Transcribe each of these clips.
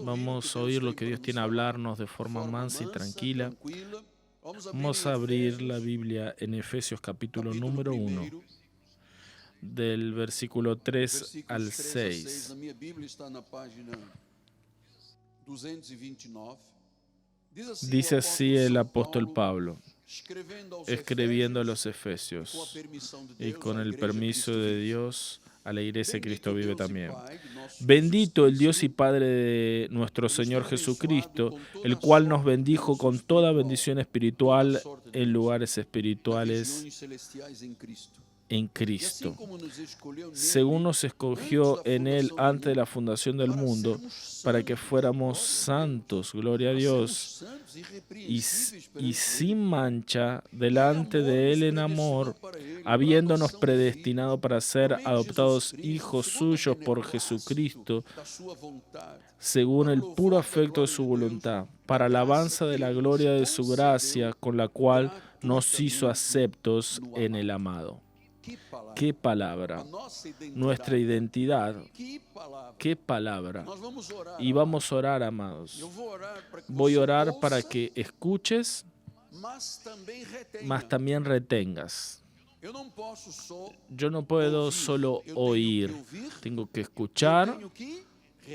Vamos a oír lo que Dios tiene a hablarnos de forma mansa y tranquila. Vamos a abrir la Biblia en Efesios capítulo número 1, del versículo 3 al 6. Na minha Bíblia está na página 229. Dice así el apóstol Pablo, escribiendo a los e Efesios, y con el permiso de Dios, a la iglesia de Cristo vive también. Bendito el Dios y Padre de nuestro Señor Jesucristo, el cual nos bendijo con toda bendición espiritual en lugares espirituales en Cristo, según nos escogió en Él antes de la fundación del mundo, para que fuéramos santos, gloria a Dios, y sin mancha delante de Él en amor, habiéndonos predestinado para ser adoptados hijos suyos por Jesucristo, según el puro afecto de su voluntad, para alabanza de la gloria de su gracia, con la cual nos hizo aceptos en el amado. ¡Qué palabra! Nuestra identidad. ¡Qué palabra! Y vamos a orar, amados. Voy a orar para que escuches, mas también retengas. Yo no puedo solo oír, tengo que escuchar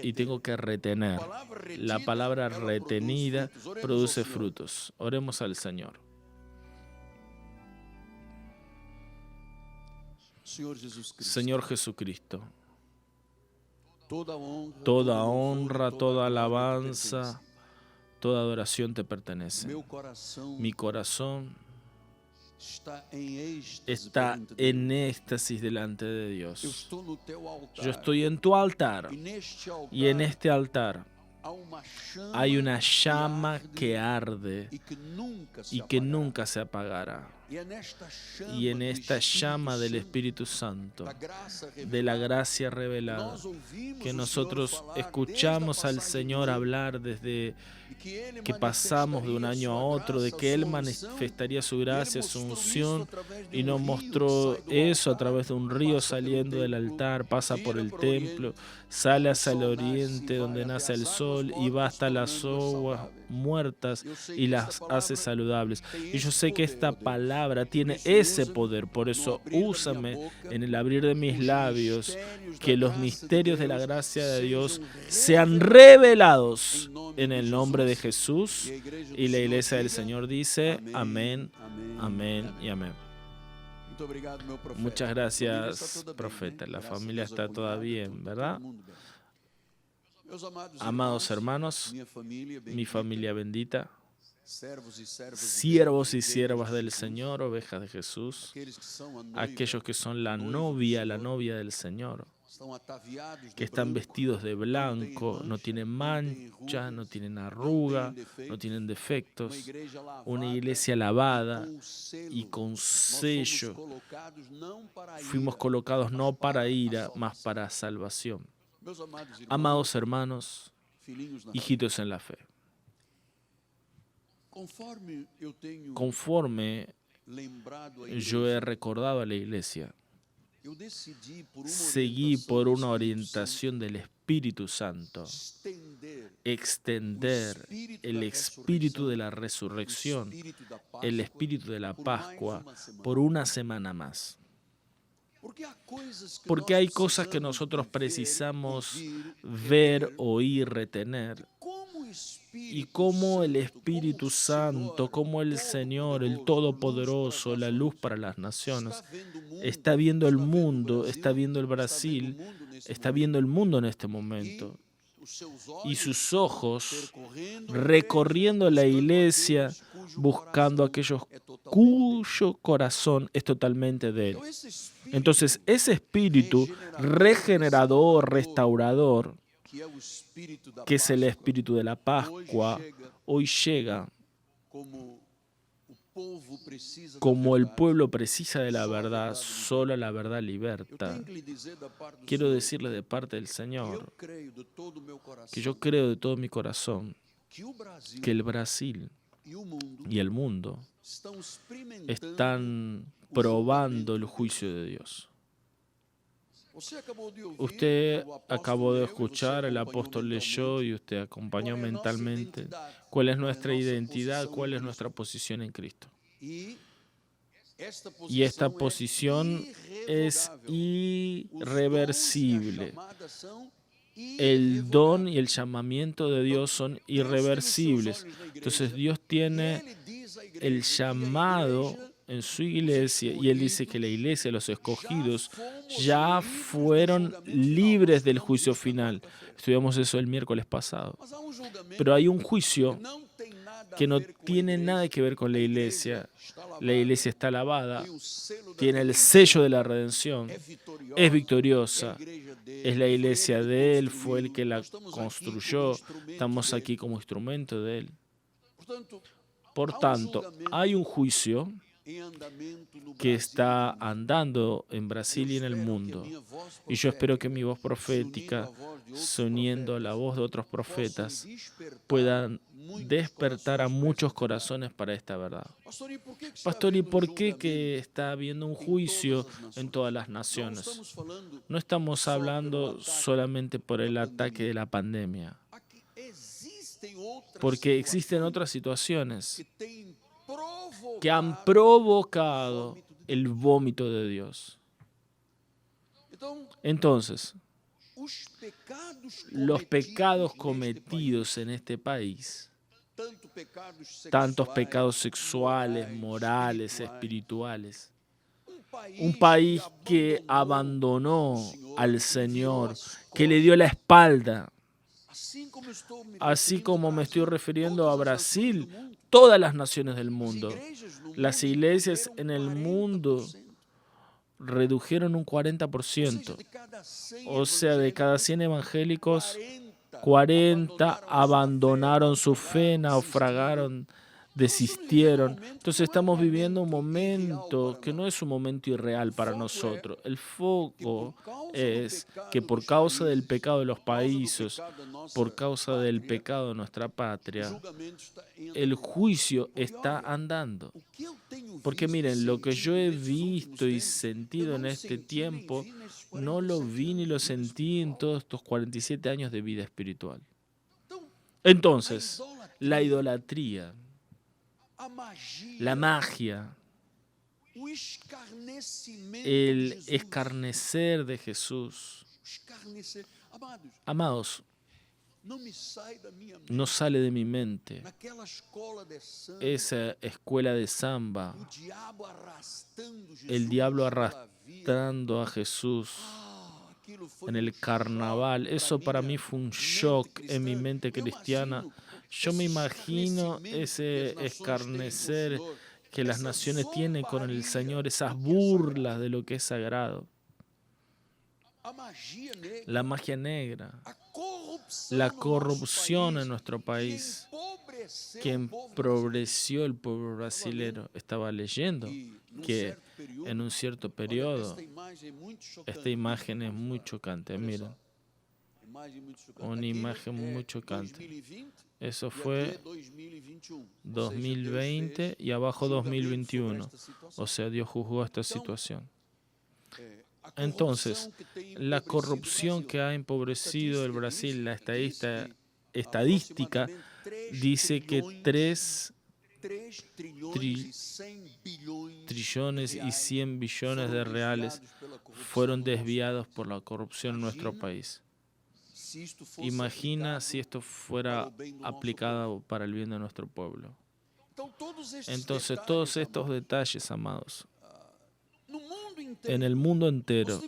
y tengo que retener. La palabra retenida produce frutos. Oremos al Señor. Señor Jesucristo, toda honra, toda alabanza, toda adoración te pertenece. Mi corazón está en éxtasis delante de Dios. Yo estoy en tu altar y en este altar hay una llama que arde y que nunca se apagará. Y en esta llama del Espíritu Santo, de la gracia revelada, que nosotros escuchamos al Señor hablar desde que pasamos de un año a otro, de que Él manifestaría su gracia, su unción, y nos mostró eso a través de un río saliendo del altar, pasa por el templo, sale hacia el oriente donde nace el sol y va hasta las aguas muertas y las hace saludables. Y yo sé que esta palabra tiene ese poder, por eso úsame en el abrir de mis labios, que los misterios de la gracia de Dios sean revelados en el nombre de Jesús. Y la iglesia del Señor dice amén, amén y amén. Muchas gracias, profeta. La familia está toda bien, ¿verdad? Amados hermanos, mi familia bendita, siervos y siervas del Señor, ovejas de Jesús, aquellos que son la novia del Señor, que están vestidos de blanco, no tienen mancha, no tienen arruga, no tienen defectos, una iglesia lavada y con sello. Fuimos colocados no para ira, mas para salvación. Amados hermanos, hijitos en la fe, conforme yo he recordado a la iglesia, seguí por una orientación del Espíritu Santo, extender el espíritu de la resurrección, el espíritu de la Pascua, por una semana más. Porque hay cosas que nosotros precisamos ver, oír, retener. Y cómo el Espíritu Santo, como el Señor, el Todopoderoso, la luz para las naciones, está viendo el mundo, está viendo el Brasil, está viendo el mundo en este momento. Y sus ojos recorriendo la iglesia, buscando a aquellos cuyo corazón es totalmente de Él. Entonces, ese espíritu regenerador, restaurador, que es el espíritu de la Pascua, hoy llega como el pueblo precisa de la verdad, solo la verdad liberta. Quiero decirle de parte del Señor que yo creo de todo mi corazón que el Brasil y el mundo están probando el juicio de Dios. Usted acabó de escuchar, el apóstol leyó y usted acompañó mentalmente. ¿Cuál es nuestra identidad? ¿Cuál es nuestra posición en Cristo? Y esta posición es irreversible. El don y el llamamiento de Dios son irreversibles. Entonces Dios tiene el llamado en su iglesia y Él dice que la iglesia, los escogidos, ya fueron libres del juicio final. Estudiamos eso el miércoles pasado. Pero hay un juicio que no tiene nada que ver con la iglesia. La iglesia está lavada, tiene el sello de la redención, es victoriosa, es la iglesia de Él, fue el que la construyó, estamos aquí como instrumento de Él. Por tanto, hay un juicio que está andando en Brasil y en el mundo. Y yo espero que mi voz profética, uniendo a la voz de otros profetas, puedan despertar a muchos corazones para esta verdad. Pastor, ¿y por qué que está habiendo un juicio en todas las naciones? No estamos hablando solamente por el ataque de la pandemia, porque existen otras situaciones que han provocado el vómito de Dios. Entonces, los pecados cometidos en este país, tantos pecados sexuales, morales, espirituales, un país que abandonó al Señor, que le dio la espalda, así como me estoy refiriendo a Brasil, todas las naciones del mundo, las iglesias en el mundo redujeron un 40%. O sea, de cada 100 evangélicos, 40 abandonaron su fe, naufragaron, desistieron. Entonces estamos viviendo un momento que no es un momento irreal para nosotros. El foco es que por causa del pecado de los países, por causa del pecado de nuestra patria, el juicio está andando. Porque miren, lo que yo he visto y sentido en este tiempo, no lo vi ni lo sentí en todos estos 47 años de vida espiritual. Entonces, la idolatría, la magia, el escarnecer de Jesús. Amados, no sale de mi mente esa escuela de samba, el diablo arrastrando a Jesús en el carnaval. Eso para mí fue un shock en mi mente cristiana. Yo me imagino ese escarnecer que las naciones tienen con el Señor, esas burlas de lo que es sagrado. La magia negra, la corrupción en nuestro país, que empobreció el pueblo brasilero. Estaba leyendo que en un cierto periodo, esta imagen es muy chocante, miren, una imagen muy chocante. Eso fue 2020 y abajo 2021. O sea, Dios juzgó esta situación. Entonces, la corrupción que ha empobrecido el Brasil, la estadística dice que 3 trillones y 100 billones de reales fueron desviados por la corrupción en nuestro país. Imagina si esto fuera aplicado para el bien de nuestro pueblo. Entonces, todos estos detalles, amados, en el mundo entero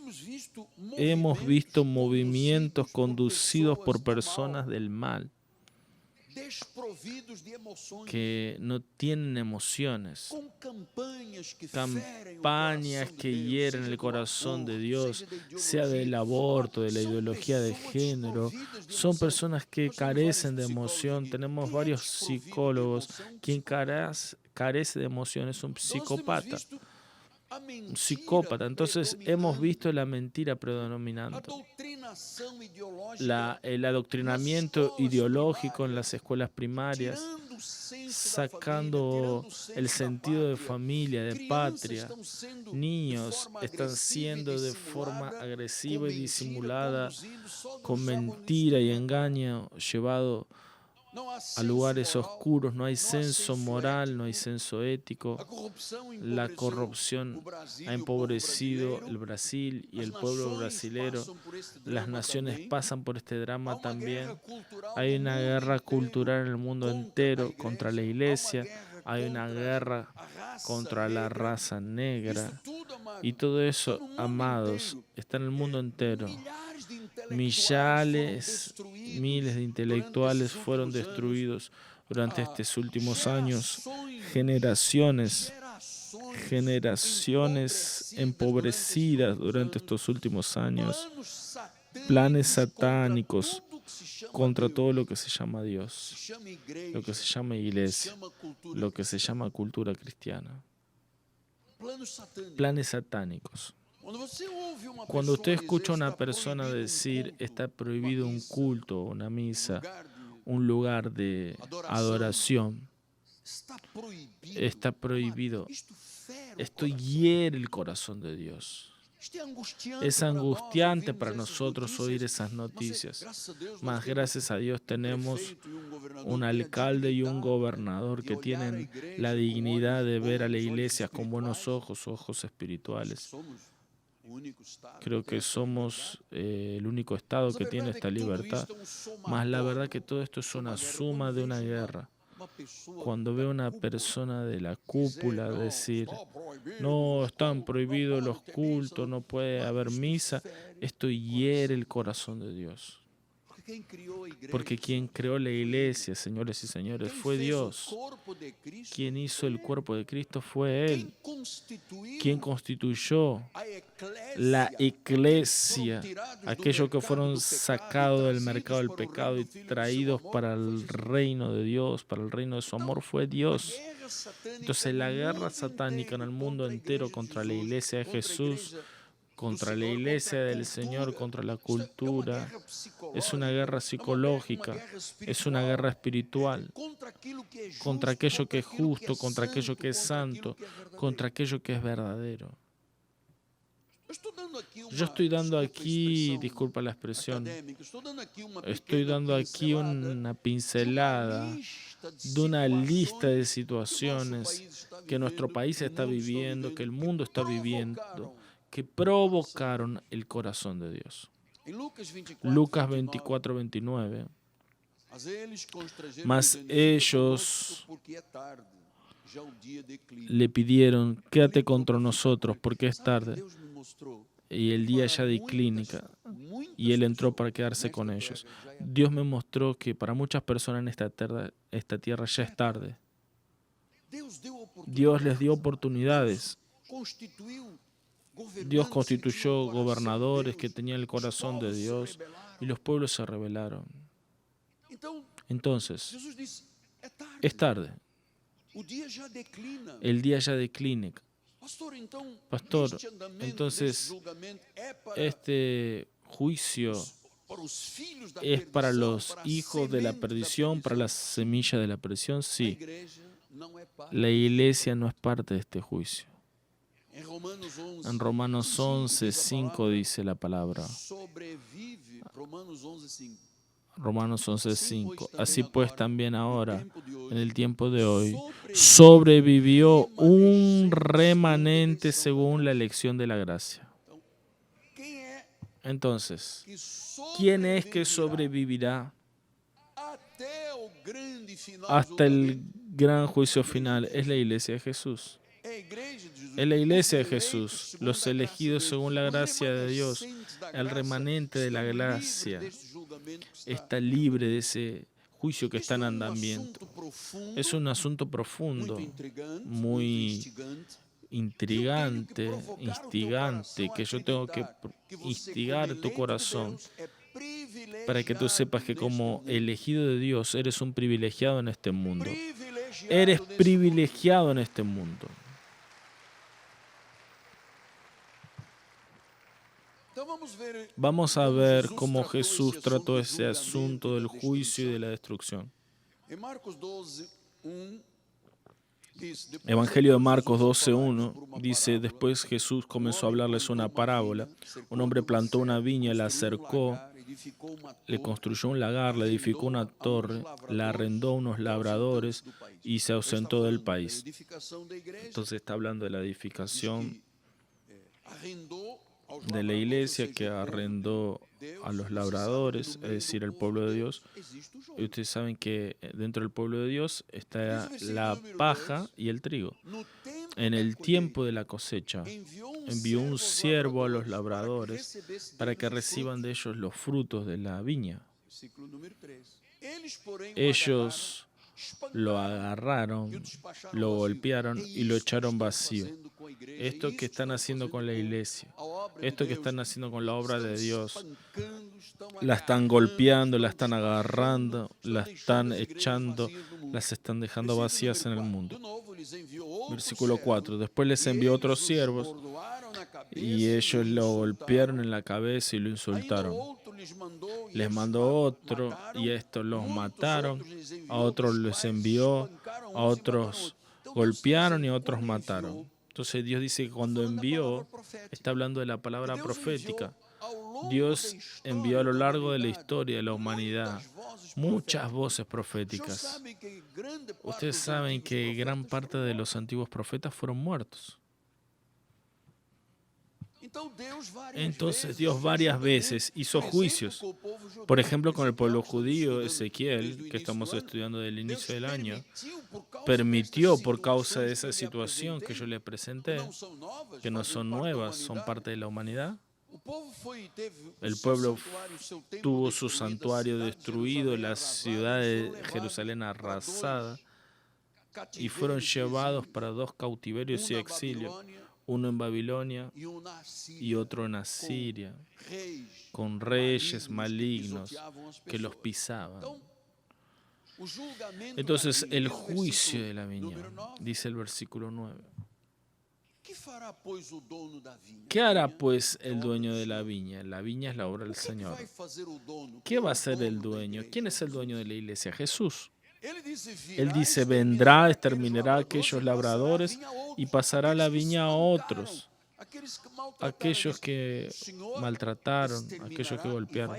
hemos visto movimientos conducidos por personas del mal que no tienen emociones, campañas que hieren el corazón de Dios, sea del aborto, de la ideología de género. Son personas que carecen de emoción. Tenemos varios psicólogos. Quien carece de emoción es un psicópata. un psicópata. Entonces hemos visto la mentira predominante, el adoctrinamiento ideológico en las escuelas primarias, sacando el sentido de familia, de patria. Niños están siendo de forma agresiva y disimulada, con mentira y engaño, llevado a lugares oscuros. No hay censo moral, no hay censo ético. La corrupción ha empobrecido el Brasil y el pueblo brasilero. Las naciones pasan por este drama también. Hay una guerra cultural en el mundo entero contra la iglesia. Hay una guerra contra la raza negra. Y todo eso, amados, está en el mundo entero. Miles de intelectuales fueron destruidos durante estos últimos años. Generaciones empobrecidas durante estos últimos años. Planes satánicos contra todo lo que se llama Dios, lo que se llama iglesia, lo que se llama cultura cristiana. Planes satánicos. Cuando usted escucha a una persona decir está prohibido un culto, una misa, un lugar de adoración, está prohibido, esto hiere el corazón de Dios. Es angustiante para nosotros oír esas noticias. Mas gracias a Dios tenemos un alcalde y un gobernador que tienen la dignidad de ver a la iglesia con buenos ojos, ojos espirituales. Creo que somos el único Estado que tiene esta libertad. Mas la verdad que todo esto es una suma de una guerra. Cuando veo a una persona de la cúpula decir, no, están prohibidos los cultos, no puede haber misa, esto hiere el corazón de Dios. Porque quien creó la iglesia, señores y señores, fue Dios. Quien hizo el cuerpo de Cristo fue Él. Quien constituyó la iglesia, aquellos que fueron sacados del mercado del pecado y traídos para el reino de Dios, para el reino de su amor, fue Dios. Entonces la guerra satánica en el mundo entero contra la iglesia de Jesús, contra la iglesia del Señor, contra la cultura, es una guerra psicológica, es una guerra espiritual, contra aquello que es justo, contra aquello que es santo, contra aquello que es verdadero. Yo estoy dando aquí, disculpa la expresión, estoy dando aquí una pincelada de una lista de situaciones que nuestro país está viviendo, que el mundo está viviendo, que provocaron el corazón de Dios. Lucas 24, 29. Mas ellos le pidieron, quédate contra nosotros porque es tarde y el día ya declina, y él entró para quedarse con ellos. Dios me mostró que para muchas personas en esta tierra ya es tarde. Dios les dio oportunidades. Dios constituyó gobernadores que tenían el corazón de Dios y los pueblos se rebelaron. Entonces, es tarde. El día ya declina. Pastor, entonces, este juicio es para los hijos de la perdición, para la semilla de la perdición. Sí, la iglesia no es parte de este juicio. En Romanos 11, 5 dice la palabra. Romanos 11, 5. Así pues también ahora, en el tiempo de hoy, sobrevivió un remanente según la elección de la gracia. Entonces, ¿quién es que sobrevivirá hasta el gran juicio final? Es la iglesia de Jesús. Es la iglesia de Jesús, los elegidos según la gracia de Dios, el remanente de la gracia está libre de ese juicio que está en andamiento. Es un asunto profundo, muy intrigante, instigante, que yo tengo que instigar tu corazón para que tú sepas que como elegido de Dios eres un privilegiado en este mundo. Eres privilegiado en este mundo. Vamos a ver cómo Jesús trató ese asunto del juicio y de la destrucción. Evangelio de Marcos 12:1 dice, después Jesús comenzó a hablarles una parábola. Un hombre plantó una viña, la cercó, le construyó un lagar, le edificó una torre, la arrendó a unos labradores y se ausentó del país. Entonces está hablando de la edificación de la iglesia que arrendó a los labradores, es decir, el pueblo de Dios. Y ustedes saben que dentro del pueblo de Dios está la paja y el trigo. En el tiempo de la cosecha, envió un siervo a los labradores para que reciban de ellos los frutos de la viña. Ellos lo agarraron, lo golpearon y lo echaron vacío. Esto que están haciendo con la iglesia, esto que están haciendo con la obra de Dios, la están golpeando, la están agarrando, la están echando, las están dejando vacías en el mundo. Versículo 4. Después les envió otros siervos y ellos lo golpearon en la cabeza y lo insultaron. Les mandó otro y a estos los mataron, a otros les envió, a otros golpearon y a otros mataron. Entonces Dios dice que cuando envió, está hablando de la palabra profética. Dios envió a lo largo de la historia de la humanidad muchas voces proféticas. Ustedes saben que gran parte de los antiguos profetas fueron muertos. Entonces Dios varias veces hizo juicios. Por ejemplo, con el pueblo judío, Ezequiel, que estamos estudiando del inicio del año, permitió por causa de esa situación que yo les presenté, que no son nuevas, son parte de la humanidad. El pueblo tuvo su santuario destruido, la ciudad de Jerusalén arrasada, y fueron llevados para 2 cautiverios y exilio, uno en Babilonia y otro en Asiria, con reyes malignos que los pisaban. Entonces, el juicio de la viña, dice el versículo 9. ¿Qué hará pues el dueño de la viña? La viña es la obra del Señor. ¿Qué va a hacer el dueño? ¿Quién es el dueño de la iglesia? Jesús. Él dice, vendrá, exterminará a aquellos labradores y pasará la viña a otros, aquellos que maltrataron, aquellos que golpearon.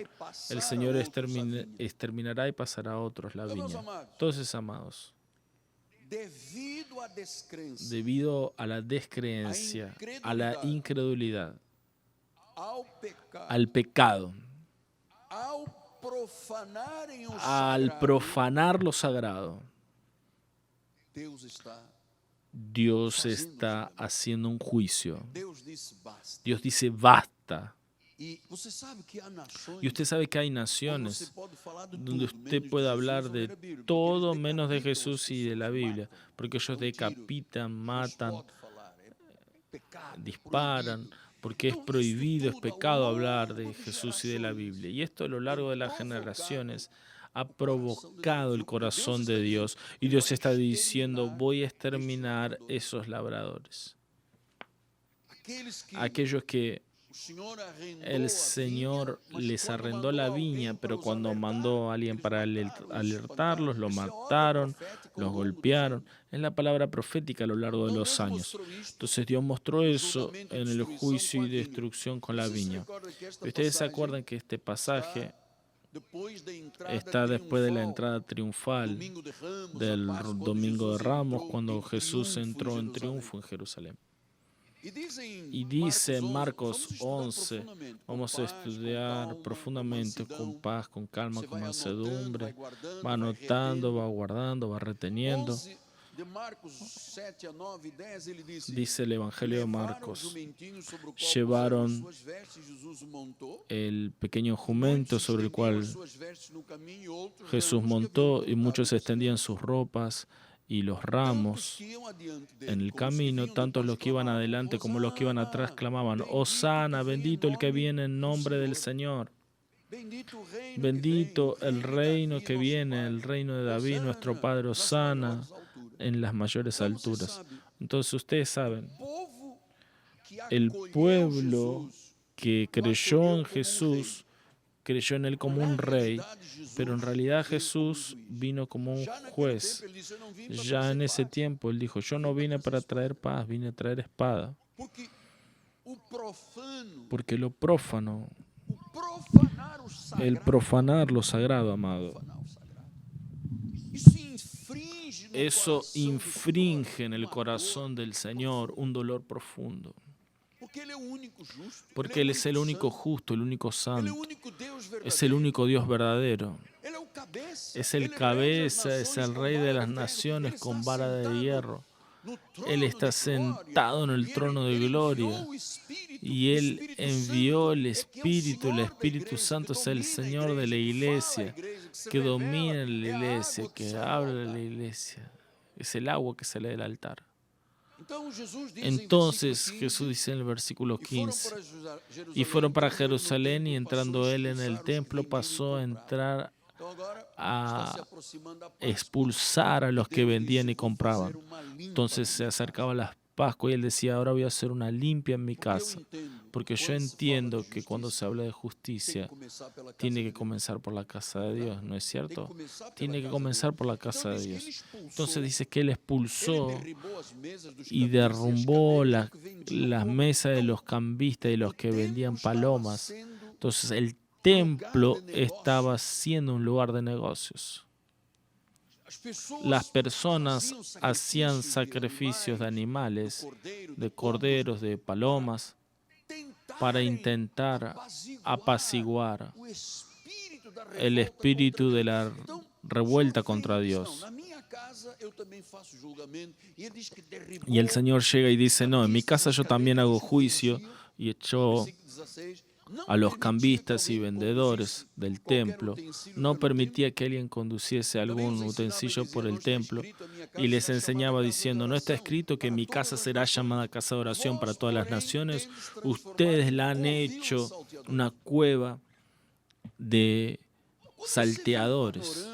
El Señor exterminará y pasará a otros la viña. Entonces, amados, debido a la descreencia, a la incredulidad, al pecado, al profanar lo sagrado, Dios está haciendo un juicio. Dios dice basta. Y usted sabe que hay naciones donde usted puede hablar de todo menos de Jesús y de la Biblia, porque ellos decapitan, matan, disparan, porque es prohibido, es pecado hablar de Jesús y de la Biblia. Y esto a lo largo de las generaciones ha provocado el corazón de Dios. Y Dios está diciendo, voy a exterminar esos labradores. Aquellos que el Señor les arrendó la viña, pero cuando mandó a alguien para alertarlos, lo mataron, los golpearon. Es la palabra profética a lo largo de los años. Entonces Dios mostró eso en el juicio y destrucción con la viña. Ustedes se acuerdan que este pasaje está después de la entrada triunfal del Domingo de Ramos, cuando Jesús entró en triunfo en Jerusalén. Y dice en Marcos 11, vamos a estudiar profundamente, con paz, con calma, con mansedumbre, va anotando, va guardando, va reteniendo. Dice el Evangelio de Marcos, llevaron el pequeño jumento sobre el cual Jesús montó y muchos extendían sus ropas y los ramos en el camino, tanto los que iban adelante como los que iban atrás clamaban, Hosana, bendito el que viene en nombre del Señor. Bendito el reino que viene, el reino de David, nuestro Padre, Hosana en las mayores alturas. Entonces ustedes saben, el pueblo que creyó en Jesús, creyó en él como un rey, pero en realidad Jesús vino como un juez. Ya en ese tiempo él dijo, yo no vine para traer paz, vine a traer espada. Porque lo prófano, el profanar lo sagrado, amado, eso infringe en el corazón del Señor un dolor profundo. Porque Él es el único justo, el único santo, es el único Dios verdadero. Es el cabeza, es el rey de las naciones con vara de hierro. Él está sentado en el trono de gloria y Él envió el Espíritu Santo es el Señor de la iglesia, que domina la iglesia, que abre la iglesia. Es el agua que sale del altar. Entonces Jesús dice en el versículo 15, y fueron para Jerusalén y entrando Él en el templo pasó a entrar a expulsar a los que vendían y compraban. Entonces se acercaba la Pascua y él decía, ahora voy a hacer una limpia en mi casa, porque yo entiendo que cuando se habla de justicia tiene que comenzar por la casa de Dios, ¿no es cierto? Tiene que comenzar por la casa de Dios. Entonces dice que él expulsó y derrumbó las mesas de los cambistas y los que vendían palomas. Entonces el templo estaba siendo un lugar de negocios. Las personas hacían sacrificios de animales, de corderos, de palomas, para intentar apaciguar el espíritu de la revuelta contra Dios. Y el Señor llega y dice, no, en mi casa yo también hago juicio, y echó a los cambistas y vendedores del templo, no permitía que alguien conduciese algún utensilio por el templo y les enseñaba diciendo, ¿no está escrito que mi casa será llamada casa de oración para todas las naciones? Ustedes la han hecho una cueva de salteadores.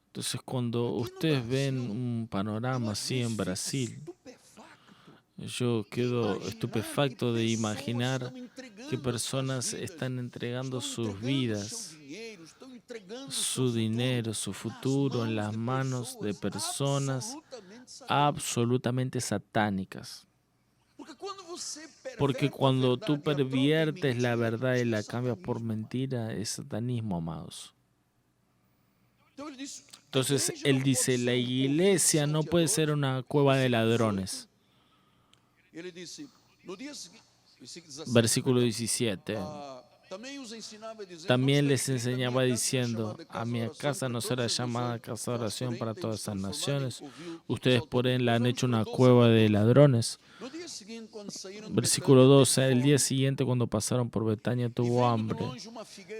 Entonces cuando ustedes ven un panorama así en Brasil, yo quedo estupefacto de imaginar que personas están entregando sus vidas, su dinero, su futuro en las manos de personas absolutamente satánicas. Porque cuando tú perviertes la verdad y la cambias por mentira, es satanismo, amados. Entonces él dice, la iglesia no puede ser una cueva de ladrones. Versículo 17. También les enseñaba diciendo, a mi casa no será llamada casa de oración para todas esas naciones. Ustedes por él la han hecho una cueva de ladrones. Versículo 12. El día siguiente cuando pasaron por Betania tuvo hambre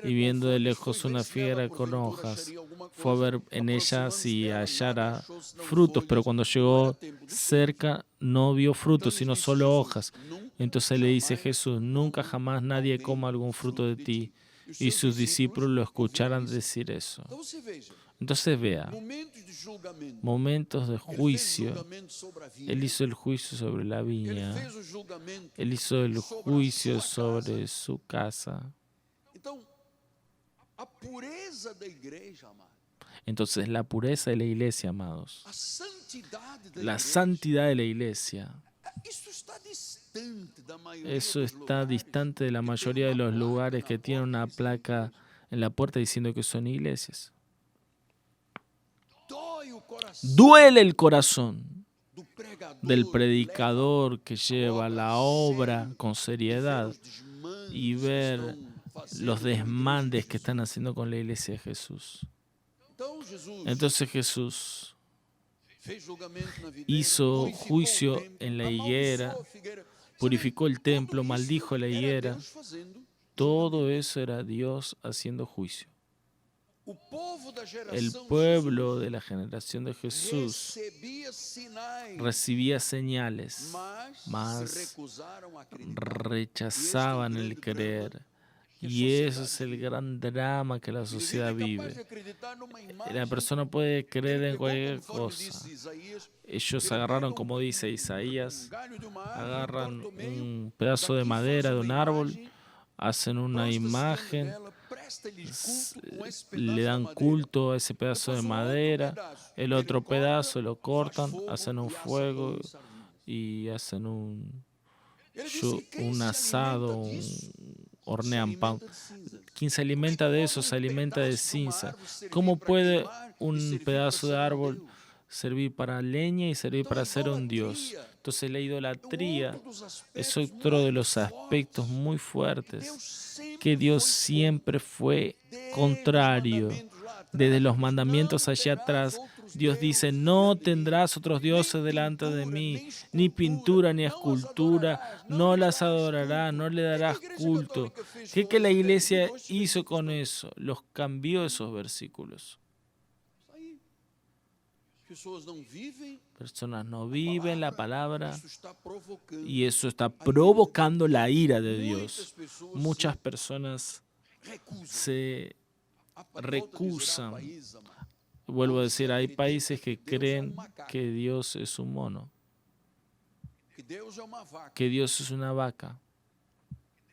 y viendo de lejos una figuera con hojas, fue a ver en ella si hallara frutos, pero cuando llegó cerca no vio frutos, sino solo hojas. Entonces le dice Jesús, nunca jamás nadie coma algún fruto de ti. Y sus discípulos lo escucharan decir eso. Entonces vea, momentos de juicio. Él hizo el juicio sobre la viña. Él hizo el juicio sobre su casa. Entonces la pureza de la iglesia, amados, la santidad de la iglesia, eso está distante de la mayoría de los lugares que tienen una placa en la puerta diciendo que son iglesias. Duele el corazón del predicador que lleva la obra con seriedad y ver los desmandes que están haciendo con la iglesia de Jesús. Entonces Jesús hizo juicio en la higuera, purificó el templo, maldijo la higuera. Todo eso era Dios haciendo juicio. El pueblo de la generación de Jesús recibía señales, mas rechazaban el creer. Y eso es el gran drama que la sociedad vive. La persona puede creer en cualquier cosa. Ellos agarraron, como dice Isaías, agarran un pedazo de madera de un árbol, hacen una prostra-se imagen, diante dela, presta-lhe culto com esse le pedaço dan de madeira. culto a ese pedazo de Depois, um outro madera, pedaço, el ele otro corta, pedazo lo faz cortan, fogo hacen un e assa pão fuego e sardinhas. y hacen Ele disse que quem un se asado, alimenta disso se hornean pan. alimenta de cinza. Quien se Como é alimenta que de pode eso se alimenta de pedaço de uma cinza. árvore servir ¿Cómo para puede queimar e un servir para pedazo de ser um árbol Deus? servir para leña y servir Então a para ser un Dios? idolatria Entonces la é um idolatría outro dos es aspectos otro de muito los aspectos fortes muy que fuertes Deus que sempre Dios foi siempre fue desde os contrario. mandamentos lá atrás. Desde Ele los diz, mandamientos não allá terás atrás, outros Dios dice, deuses no diante de mim, tendrás otros nem dioses delante de pintura, mí, nem ni escultura, pintura ni não as escultura, adorarás, não no lhes las darás adorarás, culto. no le O que a darás Igreja culto. Católica fez ¿Qué com que la esses textos? iglesia Mudou esses hizo versículos con todos. eso? Los cambió esos versículos. Isso aí. As pessoas não vivem Personas no viven la palabra isso está provocando. y eso está provocando la ira de Muitas Dios. pessoas Muchas personas recusam. se Volto a dizer, há recusan. países, amado, Vuelvo a decir, hay acreditam países que Deus é creen macaco, que Dios es un mono, que Deus é uma vaca, que Dios es una vaca,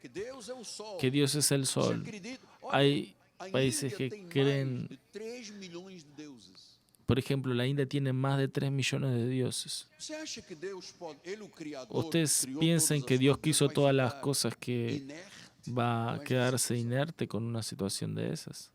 que Deus é o sol. que Dios es el Você sol. acredita? Olha, Hay a países Índia que tem creen, mais de 3 milhões de deuses. por ejemplo, la India tiene más de 3 millones de dioses. Você acha que Deus pode, ele o criador, ¿Ustedes criou piensan todas que as Dios coisas, quiso vai todas las ficar cosas que inerte? va a com esta quedarse situação? inerte con una situación de esas?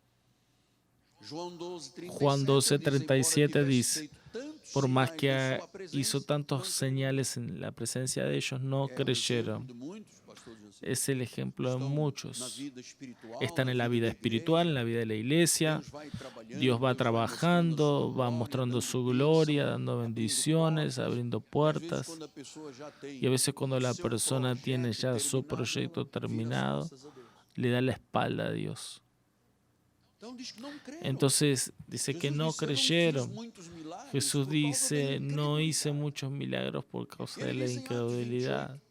João 12:37 Juan 12:37 dice, dice, "Embora tivesse feito tantos por más sinais que na sua presença, hizo tantos não creram." señales en la presencia de ellos, no É um exemplo creyeron. de muitos pastores assim. Es el ejemplo de Estão na muchos. vida espiritual, Están na en la vida da espiritual, en igreja. la vida de la iglesia. Deus vai trabalhando, Dios va Deus vai trabajando, va mostrando mostrando a sua su glória, gloria, dando dando bênção, bendiciones, abrindo abriendo portas. Às vezes, puertas. quando a pessoa já tem Y a veces cuando la seu persona tiene projeto ya su terminado, proyecto vira as terminado, costas a Deus. le da la espalda a Dios. Então diz que não creram. Entonces dice que Jesus no disse, "Eu não fiz creyeron. muitos milagres Jesús por causa da dice, no hice incredulidade." muchos milagros por causa de Ele la dice en Atos incredulidad. 28,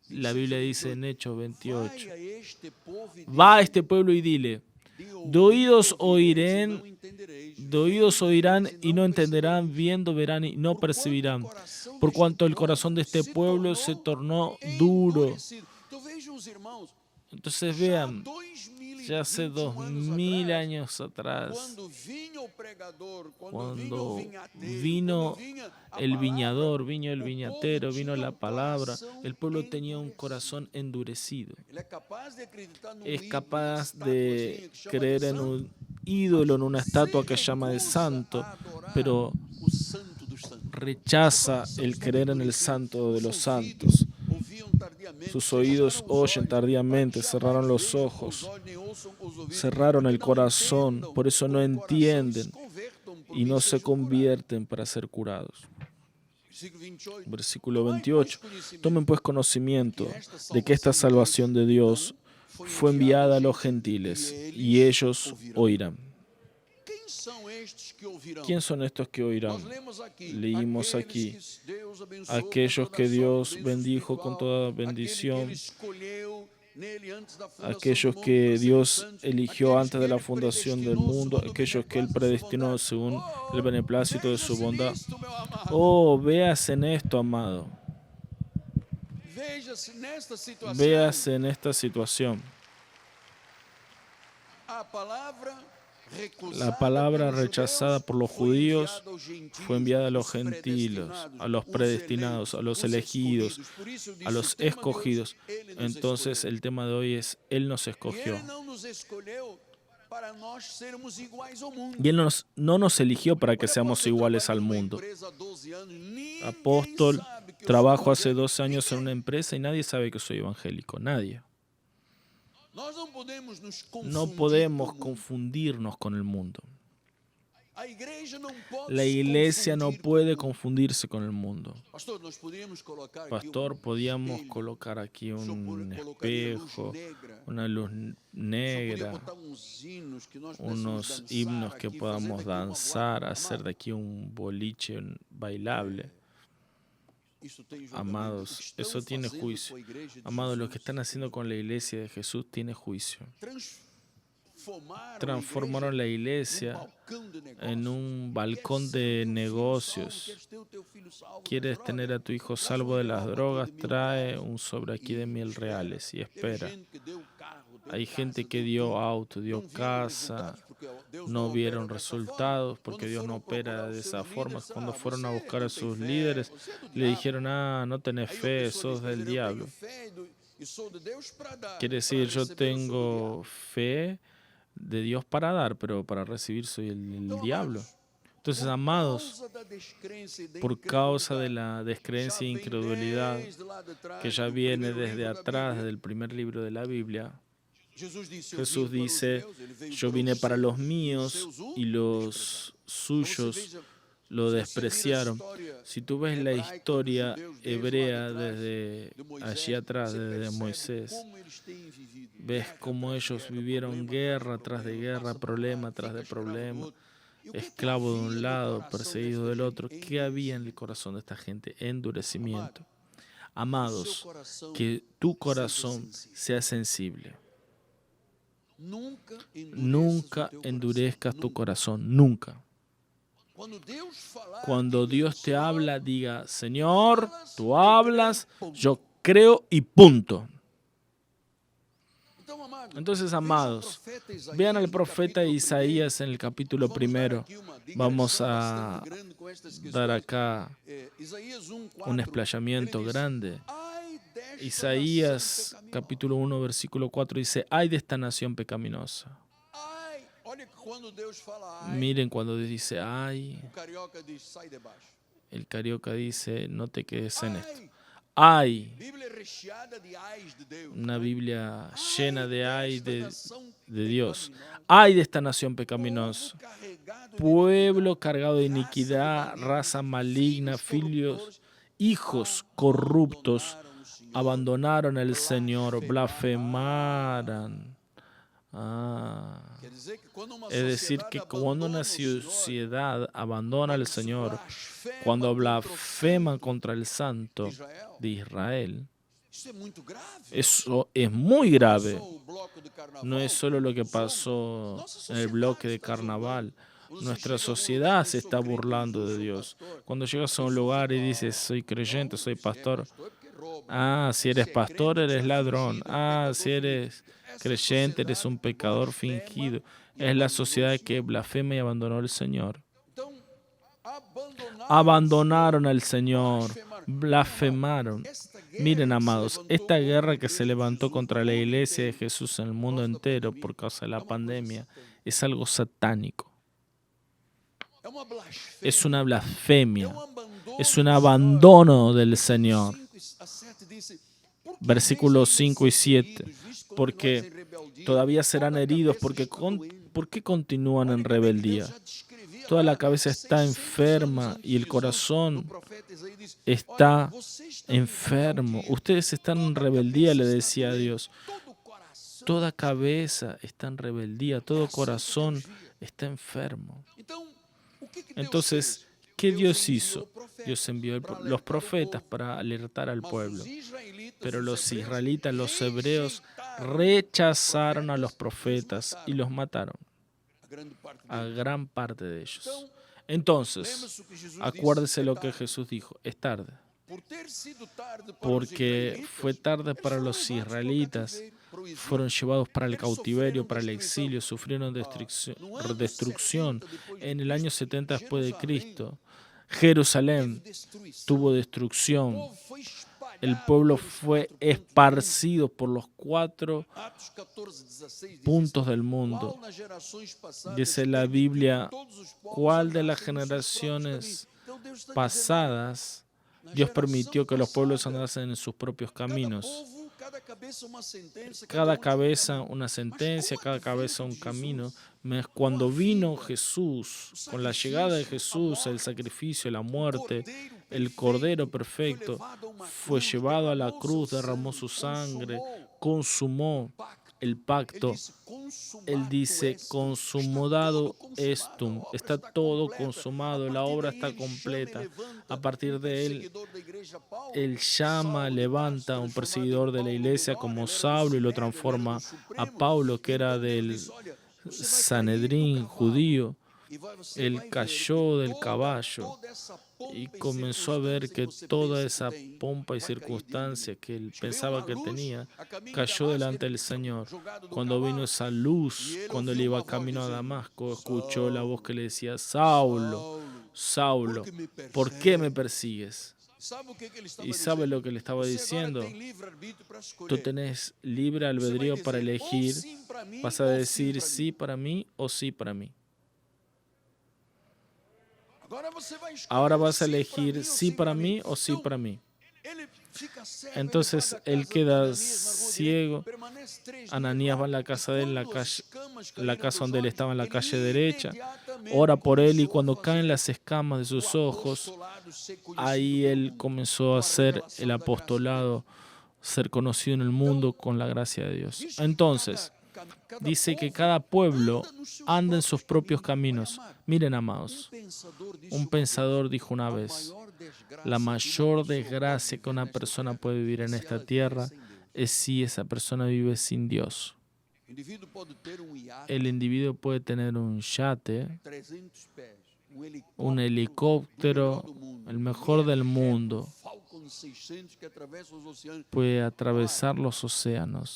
La Biblia 27, dice en Hechos 28, "Vai a este povo e va a dize, este pueblo y dile, de oídos ouvidos ouvireis e oirán, não entendereis, de oídos vendo oirán vereis y no entenderán, percebereis. viendo verán y no Por cuanto o percibirán. coração Por deste cuanto el povo corazón de este pueblo se tornó duro. endurecido." Então vejam os irmãos, Entonces já vean, 2021 ya hace 2000 años atrás, quando vinha o pregador, quando vinha o cuando vinhateiro, vino quando vinha a el palavra, viñador, vino el o viñatero, povo vino tinha la palabra, coração el pueblo tenía un endurecido. corazón endurecido. Ele é capaz de acreditar num Es ídolo, capaz uma de estatuazinha que chama creer de en santo, un ídolo, en una mas estatua que se llama de recusa santo, a adorar pero o santo dos santos. rechaza Seu el coração creer está en el endurecido. santo de Os los ouvidos santos. ouviam tardiamente, Sus oídos fecharam os oyen olhos, tardíamente, para que cerraron jamais los vejam ojos, os olhos, nem ouçam os ouvidos, cerraron porque el não corazón, entendam por eso no o coração e entienden se convertam, por y mim no se sejam curados. convierten para ser curados. Versículo 28. Versículo Tomai, 28. pois, conhecimento Tomen pues conocimiento de que esta salvación de Dios fue enviada a los gentiles y ellos oirán. Quem são estes que ouvirão? ¿Quién son estos que oirán? Nós lemos aqui, Leímos aqueles aquí, que Deus abençoou aquellos com toda que sorte Dios de bênção bendijo con toda espiritual, bendición, aquele que Ele escolheu nele antes da fundação aquellos do mundo que para serem Dios santos, eligió aqueles antes que de la Ele fundación del predestinou mundo, segundo o aquellos que Él beneplácito de sua predestinó vontade. según el beneplácito de su Veja-se bondad. nisto, meu amado. Oh, veas en esto, amado. Veja-se nesta situação. Veas en esta situación. A palavra La palabra rechazada por los judíos fue enviada a los gentiles, a los predestinados, a los elegidos, a los escogidos. Entonces el tema de hoy es, Él nos escogió. Y Él no nos eligió para que seamos iguales al mundo. Apóstol, trabajo hace 12 años en una empresa y nadie sabe que soy evangélico, nadie. No podemos confundirnos con el mundo. La iglesia no puede confundirse con el mundo. Pastor, podíamos colocar aquí un espejo, una luz negra, unos himnos que podamos danzar, hacer de aquí un boliche bailable. Amados, eso tiene juicio. Amados, lo que están haciendo con la iglesia de Jesús tiene juicio. Transformaron la iglesia en un balcón de negocios. ¿Quieres tener a tu hijo salvo de las drogas? Trae un sobre aquí de 1000 reales y espera. Hay gente que dio auto, dio casa, no vieron resultados porque Dios no opera de esa forma. Cuando fueron a buscar a sus líderes, le dijeron, no tenés fe, sos del diablo. Quiere decir, yo tengo fe de Dios para dar, pero para recibir soy el diablo. Entonces, amados, por causa de la descreencia e incredulidad que ya viene desde atrás, desde el primer libro de la Biblia, Jesús dice, yo vine para los míos y los suyos lo despreciaron. Si tú ves la historia hebrea desde allí atrás, desde Moisés, ves cómo ellos vivieron guerra tras de guerra, problema tras de problema, esclavo de un lado, perseguido del otro. ¿Qué había en el corazón de esta gente? Endurecimiento. Amados, que tu corazón sea sensible. Nunca endurezcas tu corazón, nunca. Cuando Dios te habla, diga, Señor, tú hablas, yo creo y punto. Entonces, amados, vean al profeta Isaías en el capítulo 1. Vamos a dar acá un explayamiento grande. Isaías capítulo 1, versículo 4 dice, ay de esta nación pecaminosa. Miren cuando dice ay, el carioca dice, no te quedes en esto. Ay, una Biblia llena de ay de Dios. Ay de esta nación pecaminosa, pueblo cargado de iniquidad, raza maligna, hijos corruptos, abandonaron el Señor, blasfemaron. Es decir, que cuando una sociedad abandona al Señor, cuando blasfema contra el Santo de Israel, eso es muy grave. No es solo lo que pasó en el bloque de carnaval. Nuestra sociedad se está burlando de Dios. Cuando llegas a un lugar y dices, soy creyente, soy pastor. Si eres pastor, eres ladrón. Si eres creyente, eres un pecador fingido. Es la sociedad que blasfema y abandonó al Señor. Abandonaron al Señor, blasfemaron. Miren, amados, esta guerra que se levantó contra la iglesia de Jesús en el mundo entero por causa de la pandemia es algo satánico. Es una blasfemia, es un abandono del Señor. Versículos 5 y 7. Porque todavía serán heridos, ¿por qué continúan en rebeldía? Toda la cabeza está enferma y el corazón está enfermo. Ustedes están en rebeldía, le decía a Dios. Toda cabeza está en rebeldía, todo corazón está enfermo. Entonces, ¿qué Dios hizo? Dios envió los profetas para alertar al pueblo. Pero los israelitas, los hebreos, rechazaron a los profetas y los mataron. A gran parte de ellos. Entonces, acuérdese lo que Jesús dijo, es tarde. Porque fue tarde para los israelitas, fueron llevados para el cautiverio, para el exilio, sufrieron destrucción. En el año 70 después de Cristo, Jerusalén tuvo destrucción. El pueblo fue esparcido por los 4 puntos del mundo. Dice la Biblia, ¿cuál de las generaciones pasadas Dios permitió que los pueblos andasen en sus propios caminos? Cada cabeza una sentencia, cada cabeza un camino. Cuando vino Jesús, con la llegada de Jesús, el sacrificio, la muerte, el Cordero perfecto, fue llevado a la cruz, derramó su sangre, consumó el pacto. Él dice, consumado estum, está todo consumado, la obra está completa. A partir de él llama, levanta a un perseguidor de la iglesia como Saulo y lo transforma a Pablo, que era del Sanedrín judío, Él cayó del caballo y comenzó a ver que toda esa pompa y circunstancia que él pensaba que tenía cayó delante del Señor. Cuando vino esa luz, cuando él iba camino a Damasco, escuchó la voz que le decía: Saulo, Saulo, ¿por qué me persigues? ¿Y sabe lo que le estaba diciendo? Tú tenés libre albedrío para elegir. Vas a decir sí para mí o sí para mí. Ahora vas a elegir sí para mí o sí para mí. Entonces él queda ciego. Ananías va a la casa de él, la casa donde él estaba en la calle derecha. Ora por él y cuando caen las escamas de sus ojos, ahí él comenzó a hacer el apostolado, ser conocido en el mundo con la gracia de Dios. Entonces, dice que cada pueblo anda en sus propios caminos. Miren, amados, un pensador dijo una vez: la mayor desgracia que una persona puede vivir en esta tierra es si esa persona vive sin Dios. El individuo puede tener un yate, un helicóptero, el mejor del mundo, puede atravesar los océanos.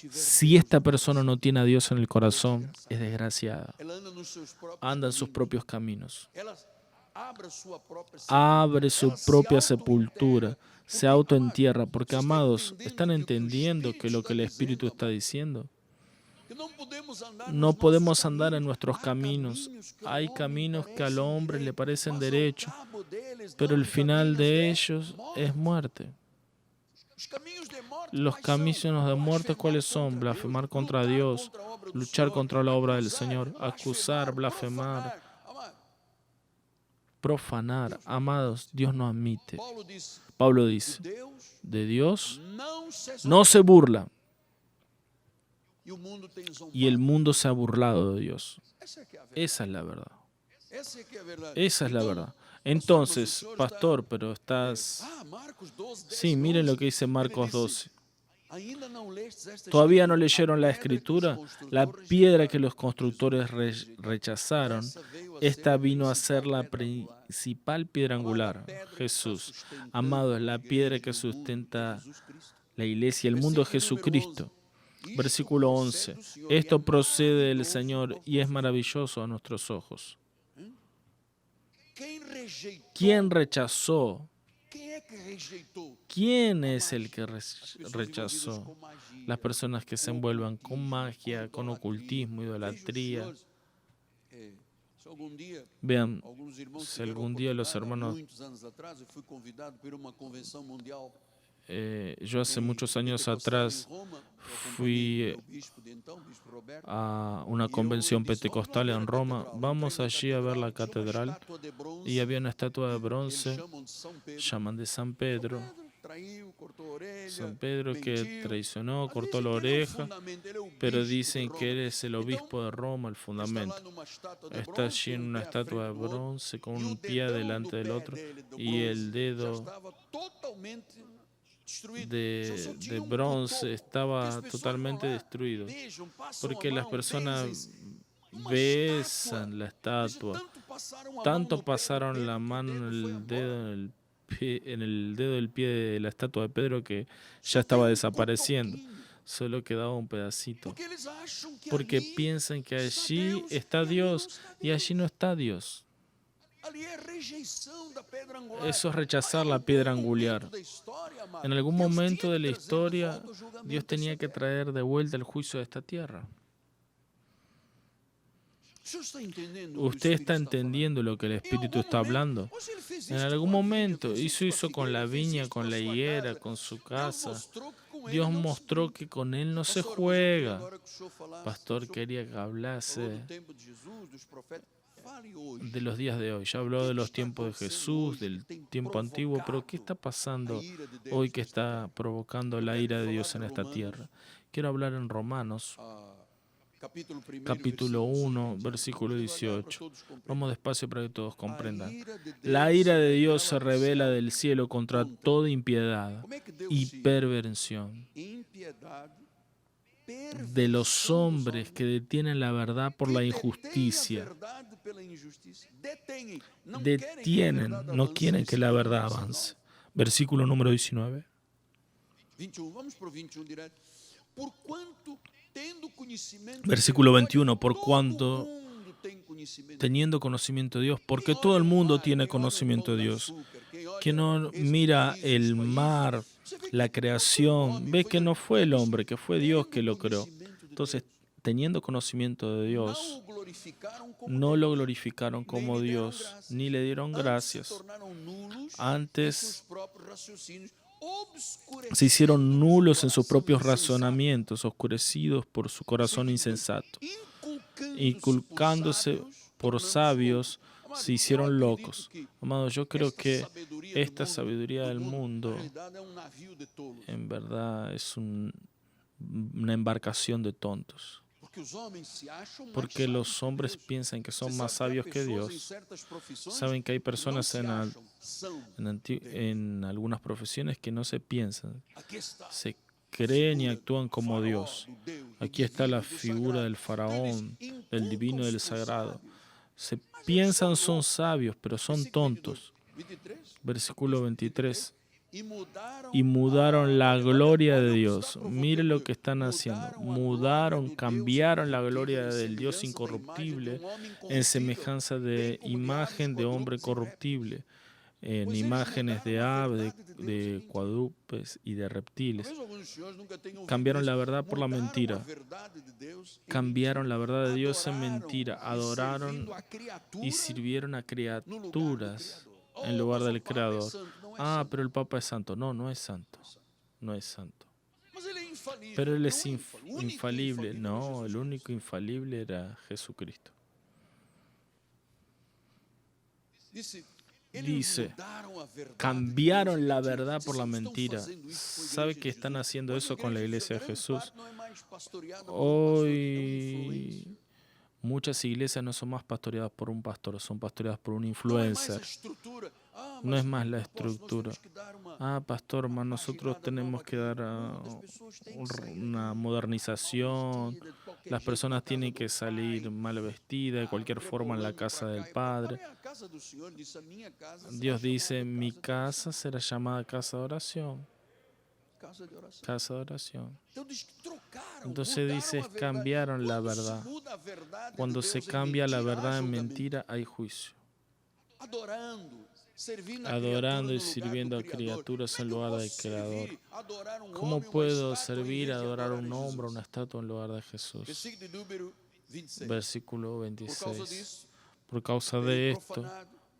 Si esta persona no tiene a Dios en el corazón, es desgraciada. Anda en sus propios caminos. Abre su propia sepultura, se autoentierra, porque, amados, ¿están entendiendo que lo que el Espíritu está diciendo? No podemos andar en nuestros caminos. Hay caminos que al hombre le parecen derechos, pero el final de ellos es muerte. Los caminos de muerte, ¿cuáles son? Blasfemar contra Dios, luchar contra la obra del Señor, acusar, blasfemar, profanar. Amados, Dios no admite. Pablo dice: de Dios no se burla. Y el mundo se ha burlado de Dios. Esa es la verdad. Esa es la verdad. Entonces, pastor, pero estás... Sí, miren lo que dice Marcos 12. ¿Todavía no leyeron la Escritura? La piedra que los constructores rechazaron, esta vino a ser la principal piedra angular, Jesús. Amados, la piedra que sustenta la iglesia, el mundo es Jesucristo. Versículo 11. Esto procede del Señor y es maravilloso a nuestros ojos. ¿Quién rechazó? ¿Quién es el que rechazó? Las personas que se envuelvan con magia, con ocultismo, idolatría. Vean, si algún día los hermanos... yo hace muchos años atrás fui a una convención pentecostal en Roma. Vamos allí a ver la catedral y había una estatua de bronce, llaman de San Pedro. San Pedro que traicionó, cortó la oreja, pero dicen que él es el obispo de Roma, el fundamento. Está allí en una estatua de bronce con un pie delante del otro y el dedo de bronce estaba totalmente destruido, porque las personas besan la estatua, tanto pasaron la mano en el dedo del pie de la estatua de Pedro que ya estaba desapareciendo, solo quedaba un pedacito, porque piensan que allí está Dios y allí no está Dios. Eso es rechazar la piedra angular. En algún momento de la historia, Dios tenía que traer de vuelta el juicio de esta tierra. ¿Usted está entendiendo lo que el Espíritu está hablando? En algún momento hizo con la viña, con la higuera, con su casa. Dios mostró que con él no se juega. Pastor, quería que hablase de los días de hoy. Ya habló de los tiempos de Jesús, del tiempo antiguo, pero ¿qué está pasando hoy que está provocando la ira de Dios en esta tierra? Quiero hablar en Romanos, capítulo 1, versículo 18. Vamos despacio para que todos comprendan. La ira de Dios se revela del cielo contra toda impiedad y perversión. de los hombres que detienen la verdad por la injusticia. Detienen, no quieren que la verdad avance. Versículo número 19. 21, vamos para o 21 direto. Versículo 21, por cuanto teniendo conocimiento de Dios, porque todo el mundo tiene conocimiento de Dios. Quien no mira el mar, la creación, ve que no fue el hombre, que fue Dios que lo creó. Entonces, teniendo conocimiento de Dios, no lo glorificaron como Dios, ni le dieron gracias. Antes se hicieron nulos en sus propios razonamientos, oscurecidos por su corazón insensato. Inculcándose por sabios, se hicieron locos. Amados, yo creo que esta sabiduría del mundo en verdad es una embarcación de tontos. Porque los hombres piensan que son más sabios que Dios. Saben que hay personas en algunas profesiones que no se piensan, se creen y actúan como Dios. Aquí está la figura del faraón, del divino y del sagrado. Se piensan son sabios, pero son tontos. Versículo 23. Y mudaron la gloria de Dios. Mire lo que están haciendo. Cambiaron la gloria del Dios incorruptible en semejanza de imagen de hombre corruptible, en imágenes de aves, de cuadrúpedes y de reptiles. Cambiaron la verdad por la mentira. Cambiaron la verdad de Dios en mentira. Adoraron y sirvieron a criaturas en lugar del Creador. Ah, pero el Papa es santo. No, no es santo. No es santo. Pero Él es infalible. No, el único infalible era Jesucristo. Dice, cambiaron la verdad por la mentira. ¿Sabe que están haciendo eso con la iglesia de Jesús? Hoy muchas iglesias no son más pastoreadas por un pastor, son pastoreadas por un influencer. No es más la estructura. Ah, pastor, hermano, nosotros tenemos que dar una modernización. Las personas tienen que salir mal vestidas, de cualquier forma en la casa del Padre. Dios dice, mi casa será llamada casa de oración. Casa de oración. Entonces dice, cambiaron la verdad. Cuando se cambia la verdad en mentira, hay juicio. Adorando y sirviendo a criaturas en lugar del Creador. ¿Cómo puedo servir, adorar a un hombre, a una estatua en lugar de Jesús? Versículo 26. Por causa de esto,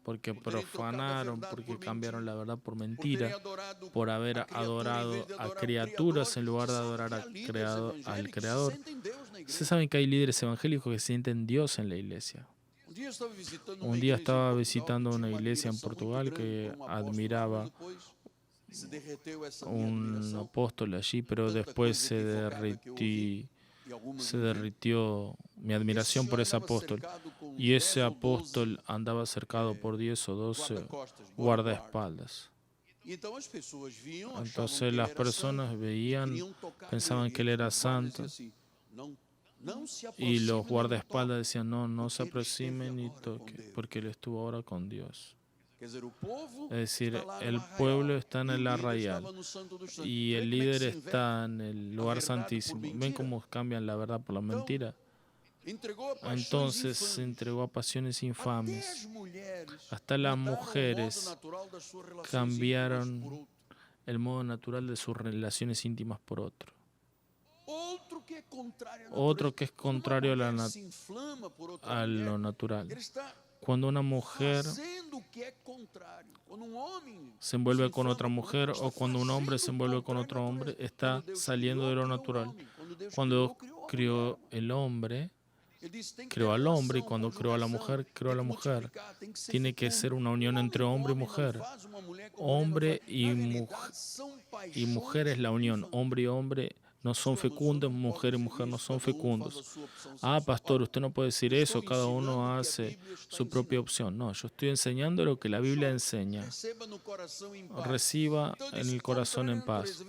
porque profanaron, porque cambiaron la verdad por mentira, por haber adorado a criaturas en lugar de adorar al Creador. Ustedes saben que hay líderes evangélicos que sienten Dios en la iglesia. Un día estaba visitando una iglesia en Portugal que admiraba un apóstol allí, pero después se derritió mi admiración por ese apóstol. Y ese apóstol andaba cercado por 10 o 12 guardaespaldas. Entonces las personas veían, pensaban que él era santo. Y los guardaespaldas decían, no se aproximen ni toquen, porque él estuvo ahora con Dios. Es decir, el pueblo está en el arrayal y el líder está en el lugar santísimo. ¿Ven cómo cambian la verdad por la mentira? Entonces se entregó a pasiones infames. Hasta las mujeres cambiaron el modo natural de sus relaciones íntimas por otro. Otro que es contrario a lo natural. Cuando una mujer se envuelve con otra mujer o cuando un hombre se envuelve con otro hombre, está saliendo de lo natural. Cuando creó el hombre, creó al hombre, y cuando creó a la mujer, creó a la mujer. Tiene que ser una unión entre hombre y mujer. Hombre y mujer es la unión. Hombre y hombre no son fecundos, mujer y mujer no son fecundos. Ah, pastor, usted no puede decir eso, cada uno hace su propia opción. No, yo estoy enseñando lo que la Biblia enseña. Reciba en el corazón en paz.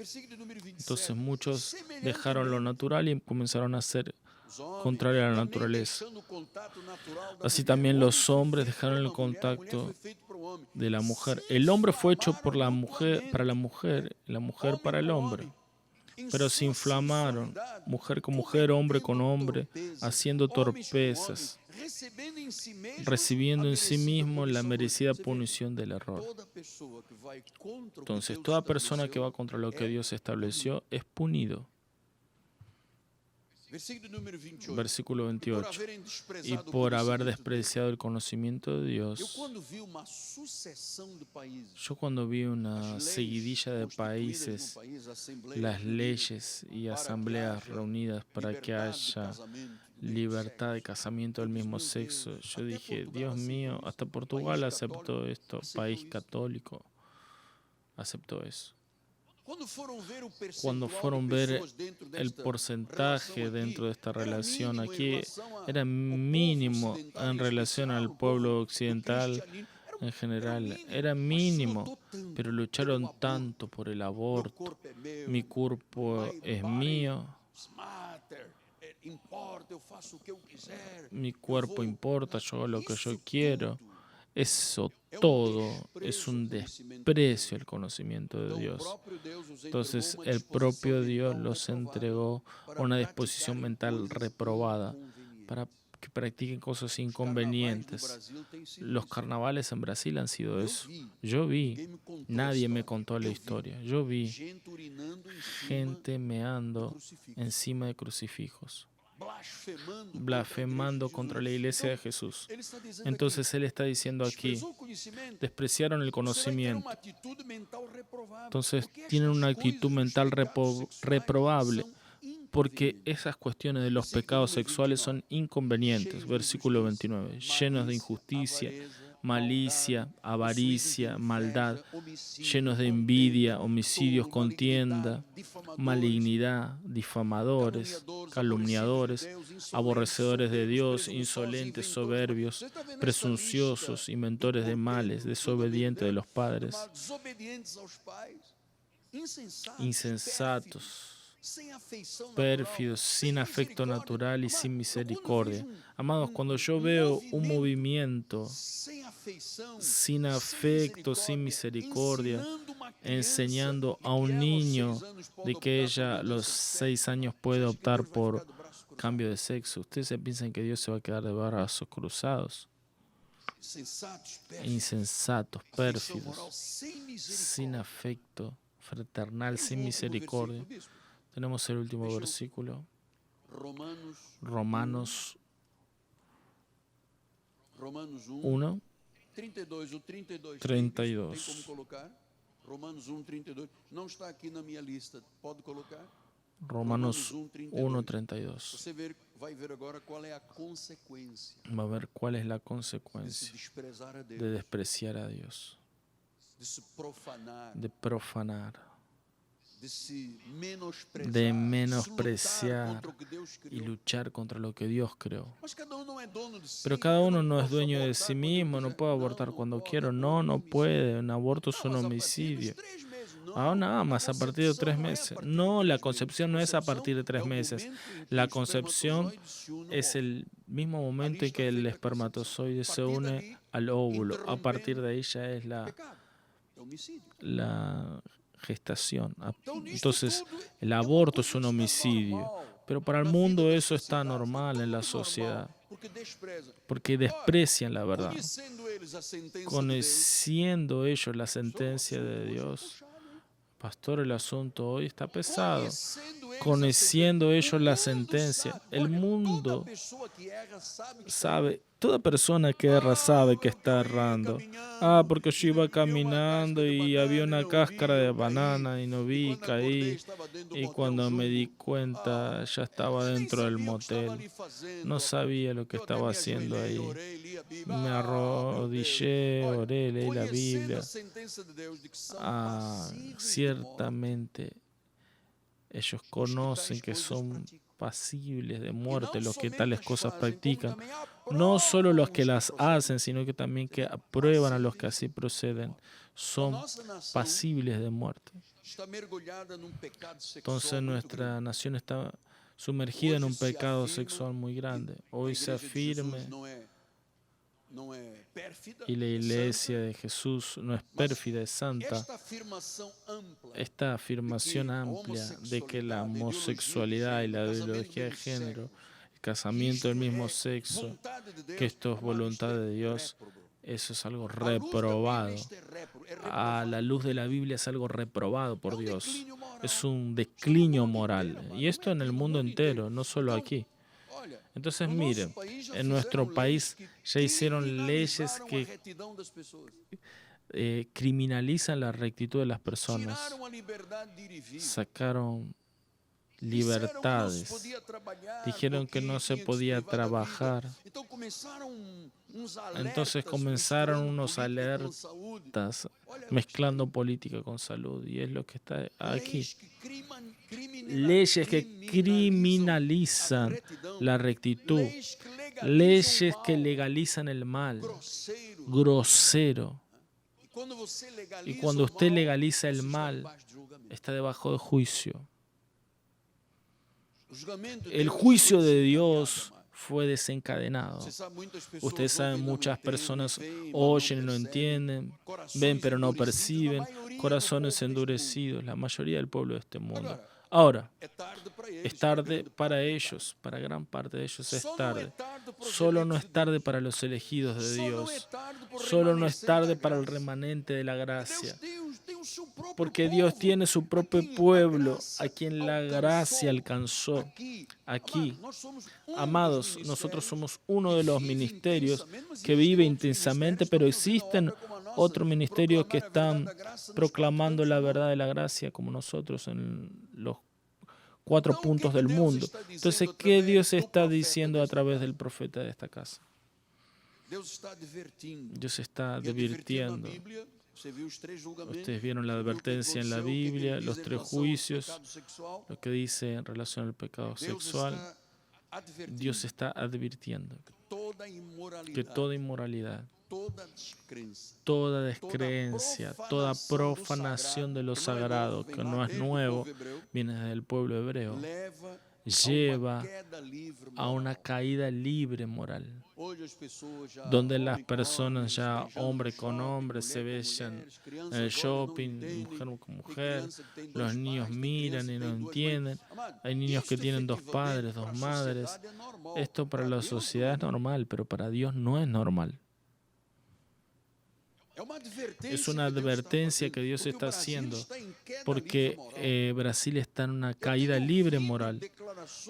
Entonces muchos dejaron lo natural y comenzaron a hacer contrario a la naturaleza. Así también los hombres dejaron el contacto de la mujer. El hombre fue hecho por la mujer, para la mujer para el hombre. Pero se inflamaron, mujer con mujer, hombre con hombre, haciendo torpezas, recibiendo en sí mismo la merecida punición del error. Entonces, toda persona que va contra lo que Dios estableció es punido. Versículo 28. Y por haber despreciado el conocimiento de Dios, yo cuando vi una seguidilla de países, las leyes y asambleas reunidas para que haya libertad de casamiento del mismo sexo, yo dije, Dios mío, hasta Portugal aceptó esto, país católico aceptó eso. Cuando fueron ver el porcentaje dentro de esta relación, aquí era mínimo en relación al pueblo occidental en general, era mínimo, pero lucharon tanto por el aborto. Mi cuerpo es mío, mi cuerpo importa, yo hago lo que yo quiero. Eso todo es un desprecio al conocimiento de Dios. Entonces el propio Dios los entregó a una disposición mental reprobada para que practiquen cosas inconvenientes. Los carnavales en Brasil han sido eso. Yo vi, nadie me contó la historia, yo vi gente meando encima de crucifijos, blasfemando contra la iglesia de Jesús. Entonces Él está diciendo aquí, despreciaron el conocimiento. Entonces tienen una actitud mental reprobable, porque esas cuestiones de los pecados sexuales son inconvenientes. Versículo 29. Llenos de injusticia, malicia, avaricia, maldad, llenos de envidia, homicidios, contienda, malignidad, difamadores, calumniadores, aborrecedores de Dios, insolentes, soberbios, presunciosos, inventores de males, desobedientes de los padres, insensatos, pérfidos, sin afecto natural y sin misericordia. Amados, cuando yo veo un movimiento sin afecto, sin misericordia, enseñando a un niño de que ella a los 6 años puede optar por cambio de sexo, ¿ustedes se piensan que Dios se va a quedar de brazos cruzados? Insensatos, pérfidos, sin afecto fraternal, sin misericordia. Tenemos el último versículo. Romanos 1, 32. Romanos 1, 32. Não está aqui na minha lista. Pode colocar? Romanos 1, 32. Você vai ver agora qual é a consequência. Va a ver cuál es la consecuencia de despreciar a Dios, de profanar, de menospreciar y luchar contra lo que Dios creó. Pero cada uno no es dueño de sí mismo, no puede abortar cuando quiera. No puede. Un aborto es un homicidio. Nada más a partir de 3 meses. No, la concepción no es a partir de 3 meses. La concepción es el mismo momento en que el espermatozoide se une al óvulo. A partir de ahí ya es la gestación. Entonces, el aborto es un homicidio. Pero para el mundo eso está normal en la sociedad, porque desprecian la verdad. Conociendo ellos la sentencia de Dios, pastor, el asunto hoy está pesado. Conociendo ellos la sentencia, el mundo sabe, toda persona que erra sabe que está errando. Porque yo iba caminando y había una cáscara de banana y no vi, caí, y cuando me di cuenta ya estaba dentro del motel. No sabía lo que estaba haciendo ahí. Me arrodillé, oré, leí la Biblia. Ciertamente Ellos conocen que son pasibles de muerte los que tales cosas practican. No solo los que las hacen, sino que también que aprueban a los que así proceden. Son pasibles de muerte. Entonces nuestra nación está sumergida en un pecado sexual muy grande. Hoy se afirma, y la iglesia de Jesús no es pérfida, es santa. Esta afirmación amplia de que la homosexualidad y la ideología de género, el casamiento del mismo sexo, que esto es voluntad de Dios, eso es algo reprobado. A la luz de la Biblia es algo reprobado por Dios. Es un declinio moral. Y esto en el mundo entero, no solo aquí. Entonces, miren, en nuestro país ya hicieron leyes que criminalizan la rectitud de las personas. Sacaron libertades. Dijeron que no se podía trabajar. Entonces comenzaron unos alertas mezclando política con salud. Y es lo que está aquí. Leyes que criminalizan la rectitud. Leyes que legalizan el mal. Grosero. Y cuando usted legaliza el mal, está debajo de juicio. El juicio de Dios fue desencadenado. Ustedes saben, muchas personas oyen y no entienden, ven pero no perciben, corazones endurecidos, la mayoría del pueblo de este mundo. Ahora, es tarde para ellos, para gran parte de ellos es tarde. Solo no es tarde para los elegidos de Dios. Solo no es tarde para el remanente de la gracia. Porque Dios tiene su propio pueblo a quien la gracia alcanzó aquí. Amados, nosotros somos uno de los ministerios que vive intensamente, pero existen otros ministerios que están proclamando la verdad de la gracia como nosotros en los 4 puntos del mundo. Entonces, ¿qué Dios está diciendo a través del profeta de esta casa? Dios está advirtiendo. Ustedes vieron la advertencia en la Biblia, los 3 juicios, lo que dice en relación al pecado sexual. Dios está advirtiendo que toda inmoralidad, toda descreencia, toda profanación de lo sagrado, que no es nuevo, viene desde el pueblo hebreo, lleva a una caída libre moral, donde las personas ya hombre con hombre se besan en el shopping, mujer con mujer, los niños miran y no entienden, hay niños que tienen 2 padres, 2 madres. Esto para la sociedad es normal, pero para Dios no es normal. Es una advertencia que Dios está haciendo porque Brasil está en una caída libre moral.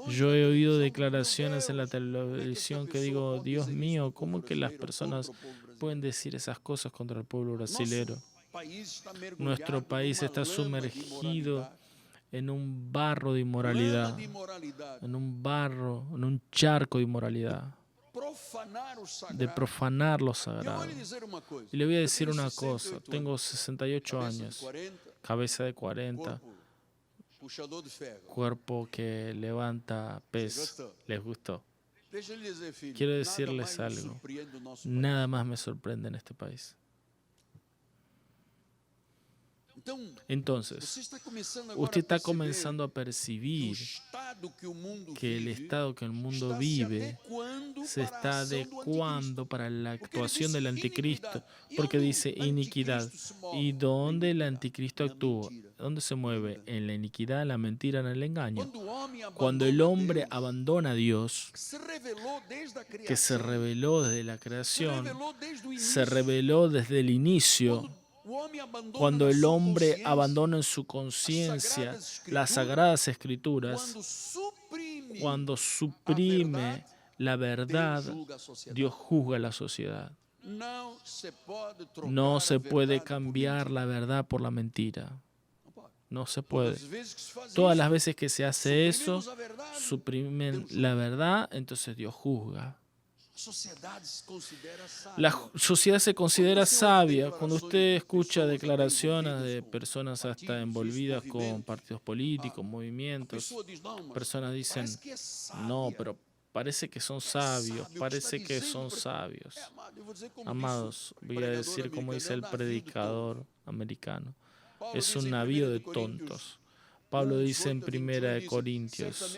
Yo he oído declaraciones en la televisión que digo, Dios mío, ¿cómo que las personas pueden decir esas cosas contra el pueblo brasilero? Nuestro país está sumergido en un barro de inmoralidad, en un charco de inmoralidad, de profanar lo sagrado. Y le voy a decir una cosa, tengo 68 años, cabeza de 40, cuerpo que levanta peso. ¿Les gustó? Quiero decirles algo, nada más me sorprende en este país. Entonces, usted está comenzando a percibir que el estado que el mundo vive se está adecuando para la actuación del anticristo, porque dice iniquidad. ¿Y dónde el anticristo actúa? ¿Dónde se mueve? En la iniquidad, en la mentira, en el engaño. Cuando el hombre abandona a Dios, que se reveló desde la creación, se reveló desde el inicio. Cuando el hombre abandona en su conciencia las sagradas escrituras, cuando suprime la verdad, Dios juzga a la sociedad. No se puede cambiar la verdad por la mentira. No se puede. Todas las veces que se hace eso, suprimen la verdad, entonces Dios juzga. La sociedad se considera sabia. Cuando usted escucha declaraciones de personas hasta envolvidas con partidos políticos, movimientos, personas dicen, no, pero parece que son sabios, parece que son sabios. Amados, voy a decir como dice el predicador americano, es un navío de tontos. Pablo dice en 1 Corintios,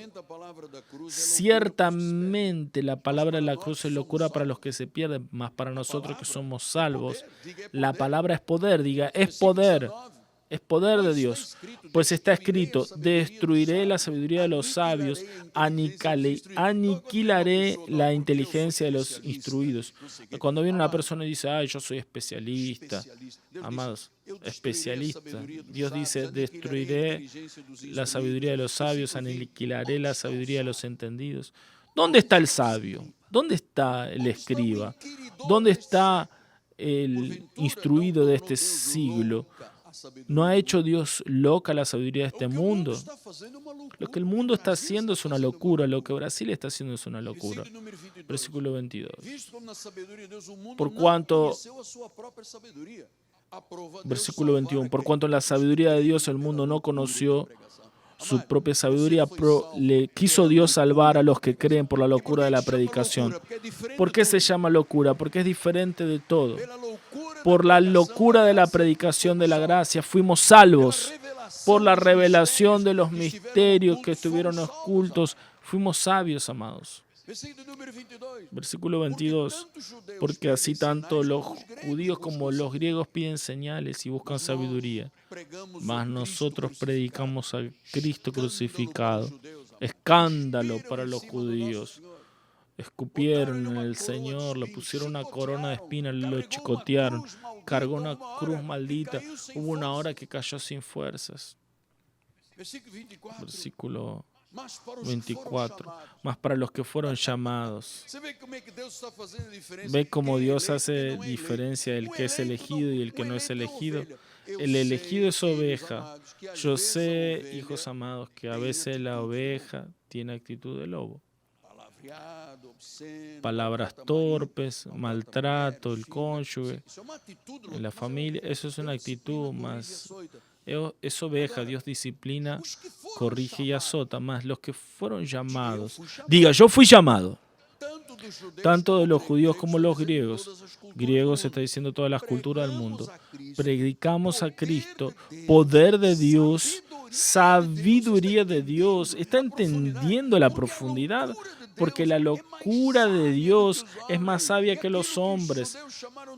ciertamente la palabra de la cruz es locura para los que se pierden, mas para nosotros que somos salvos, la palabra es poder, diga, es poder de Dios. Pues está escrito, destruiré la sabiduría de los sabios, aniquilaré la inteligencia de los instruidos. Cuando viene una persona y dice, ay, yo soy especialista, amados, especialista. Dios dice, destruiré la sabiduría de los sabios, aniquilaré la sabiduría de los entendidos. ¿Dónde está el sabio? ¿Dónde está el escriba? ¿Dónde está el instruido de este siglo? ¿No ha hecho Dios loca la sabiduría de este mundo? Lo que el mundo está haciendo es una locura. Lo que Brasil está haciendo es una locura. Versículo 22. Versículo 21. Por cuanto en la sabiduría de Dios el mundo no conoció su propia sabiduría, le quiso Dios salvar a los que creen por la locura de la predicación. ¿Por qué se llama locura? Porque es diferente de todo. Por la locura de la predicación de la gracia fuimos salvos. Por la revelación de los misterios que estuvieron ocultos, fuimos sabios, amados. Versículo 22. Porque así tanto los judíos como los griegos piden señales y buscan sabiduría. Mas nosotros predicamos a Cristo crucificado. Escándalo para los judíos. Escupieron en el Señor, le pusieron una corona de espinas, lo chicotearon, cargó una cruz maldita. Hubo una hora que cayó sin fuerzas. Versículo 24. Mas para los que fueron llamados. ¿Ve cómo Dios hace diferencia el que es elegido y el que no es elegido? El elegido es oveja. Yo sé, hijos amados, que a veces la oveja tiene actitud de lobo. Palabras torpes, maltrato, el cónyuge, en la familia, eso es una actitud más. Es oveja, Dios disciplina, corrige y azota, más los que fueron llamados. Diga, yo fui llamado. Tanto de los judíos como los griegos. Griegos está diciendo todas las culturas del mundo. Predicamos a Cristo, poder de Dios, sabiduría de Dios. ¿Está entendiendo la profundidad? Porque la locura de Dios es más sabia que los hombres.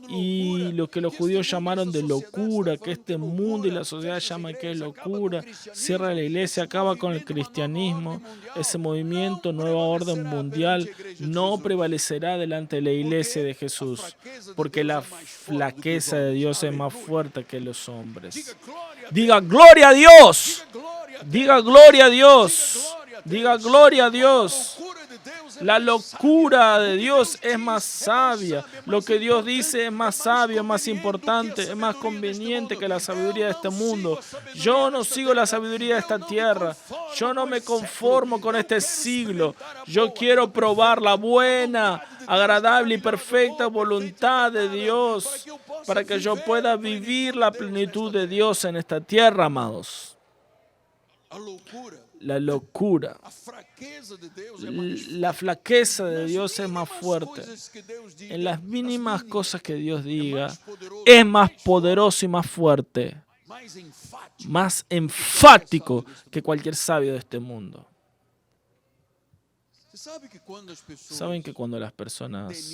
Y lo que los judíos llamaron de locura, que este mundo y la sociedad llaman que es locura, cierra la iglesia, acaba con el cristianismo. Ese movimiento, nueva orden mundial, no prevalecerá delante de la iglesia de Jesús, porque la flaqueza de Dios es más fuerte que los hombres. Diga gloria a Dios. Diga gloria a Dios. Diga gloria a Dios. La locura de Dios es más sabia. Lo que Dios dice es más sabio, es más importante, es más conveniente que la sabiduría de este mundo. Yo no sigo la sabiduría de esta tierra. Yo no me conformo con este siglo. Yo quiero probar la buena, agradable y perfecta voluntad de Dios para que yo pueda vivir la plenitud de Dios en esta tierra, amados. La locura, la flaqueza de Dios es más fuerte. En las mínimas cosas que Dios diga, es más poderoso y más fuerte, más enfático que cualquier sabio de este mundo. ¿Saben que cuando las personas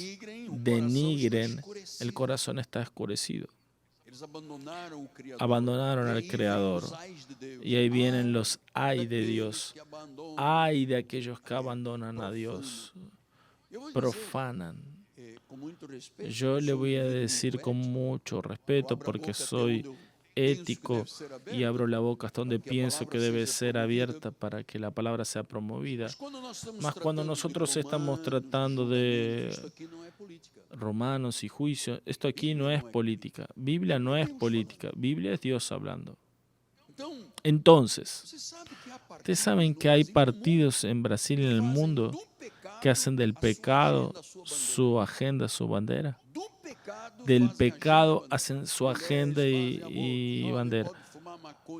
denigren, el corazón está oscurecido? Abandonaron al Creador. Y ahí vienen los ay de Dios. Ay de aquellos que abandonan a Dios. Profanan. Yo le voy a decir con mucho respeto porque soy ético y abro la boca hasta donde pienso que debe ser abierta para que la palabra sea promovida. Más cuando nosotros estamos tratando de Romanos y juicio, esto aquí no es política. Biblia no es política. Biblia es Dios hablando. Entonces, ustedes saben que hay partidos en Brasil y en el mundo que hacen del pecado su agenda, su bandera. Del pecado hacen su agenda y bandera.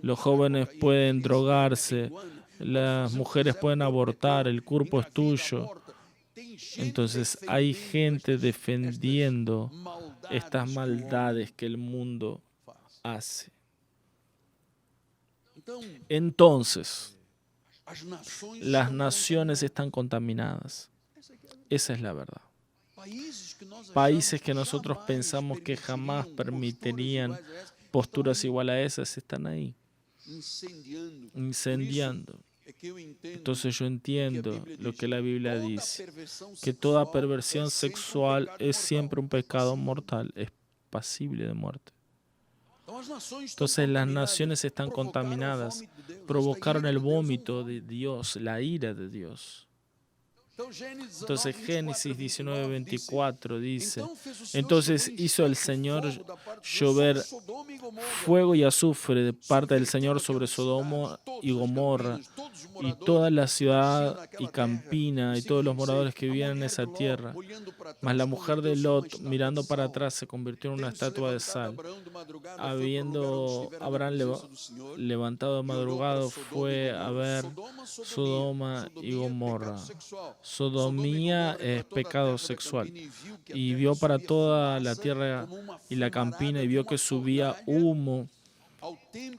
Los jóvenes pueden drogarse, las mujeres pueden abortar, el cuerpo es tuyo. Entonces hay gente defendiendo estas maldades que el mundo hace. Entonces, las naciones están contaminadas. Esa es la verdad. Países que nosotros pensamos que jamás permitirían posturas igual a esas están ahí, incendiando. Entonces yo entiendo lo que la Biblia dice, que toda perversión sexual es siempre un pecado mortal, es pasible de muerte. Entonces las naciones están contaminadas, provocaron el vómito de Dios, la ira de Dios. Entonces Génesis 19:24 dice, entonces hizo el Señor llover fuego y azufre de parte del Señor sobre Sodoma y Gomorra y toda la ciudad y campina y todos los moradores que vivían en esa tierra. Mas la mujer de Lot, mirando para atrás, se convirtió en una estatua de sal. Habiendo Abraham levantado de madrugada, fue a ver Sodoma y Gomorra. Sodomía es pecado sexual. Y vio para toda la tierra y la campina y vio que subía humo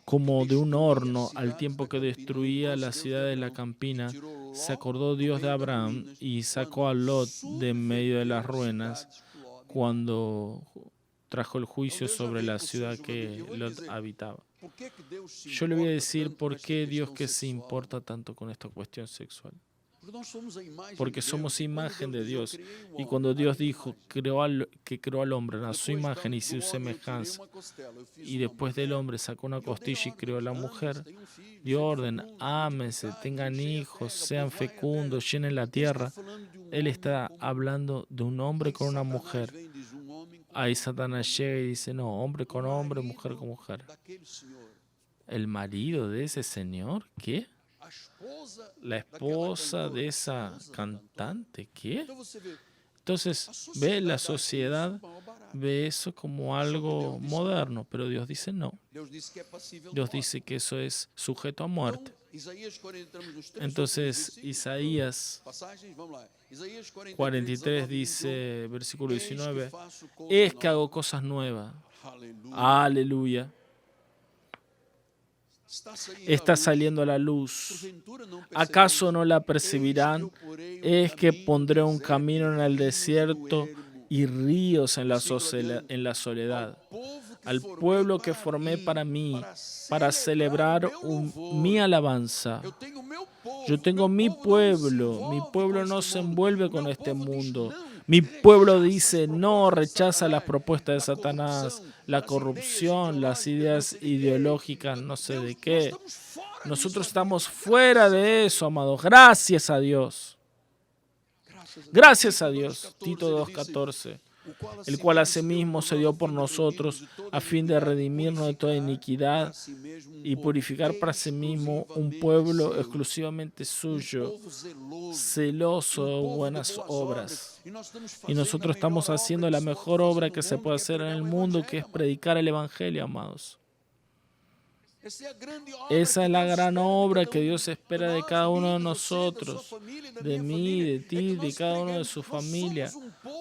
como de un horno al tiempo que destruía la ciudad de la campina. Se acordó Dios de Abraham y sacó a Lot de en medio de las ruinas cuando trajo el juicio sobre la ciudad que Lot habitaba. Yo le voy a decir por qué Dios que se importa tanto con esta cuestión sexual. Porque somos imagen de Dios. Y cuando Dios dijo que creó al hombre a su imagen y su semejanza, y después del hombre sacó una costilla y creó a la mujer, dio orden, ámense, tengan hijos, sean fecundos, llenen la tierra. Él está hablando de un hombre con una mujer. Ahí Satanás llega y dice, no, hombre con hombre, mujer con mujer. ¿El marido de ese señor? ¿Qué? La esposa de esa cantante, ¿qué? Entonces, ve la sociedad, ve eso como algo moderno, pero Dios dice no. Dios dice que eso es sujeto a muerte. Entonces, Isaías 43 dice, versículo 19, es que hago cosas nuevas. Aleluya. Está saliendo a la luz. ¿Acaso no la percibirán? Es que pondré un camino en el desierto y ríos en la soledad. Al pueblo que formé para mí, para celebrar mi alabanza. Yo tengo mi pueblo no se envuelve con este mundo. Mi pueblo dice no, rechaza las propuestas de Satanás, la corrupción, las ideas ideológicas, no sé de qué. Nosotros estamos fuera de eso, amados. Gracias a Dios. Gracias a Dios. Tito 2:14. El cual asimismo se dio por nosotros a fin de redimirnos de toda iniquidad y purificar para sí mismo un pueblo exclusivamente suyo, celoso de buenas obras. Y nosotros estamos haciendo la mejor obra que se puede hacer en el mundo, que es predicar el Evangelio, amados. Esa es la gran obra que Dios espera de cada uno de nosotros, de mí, de ti, de cada uno de su familia.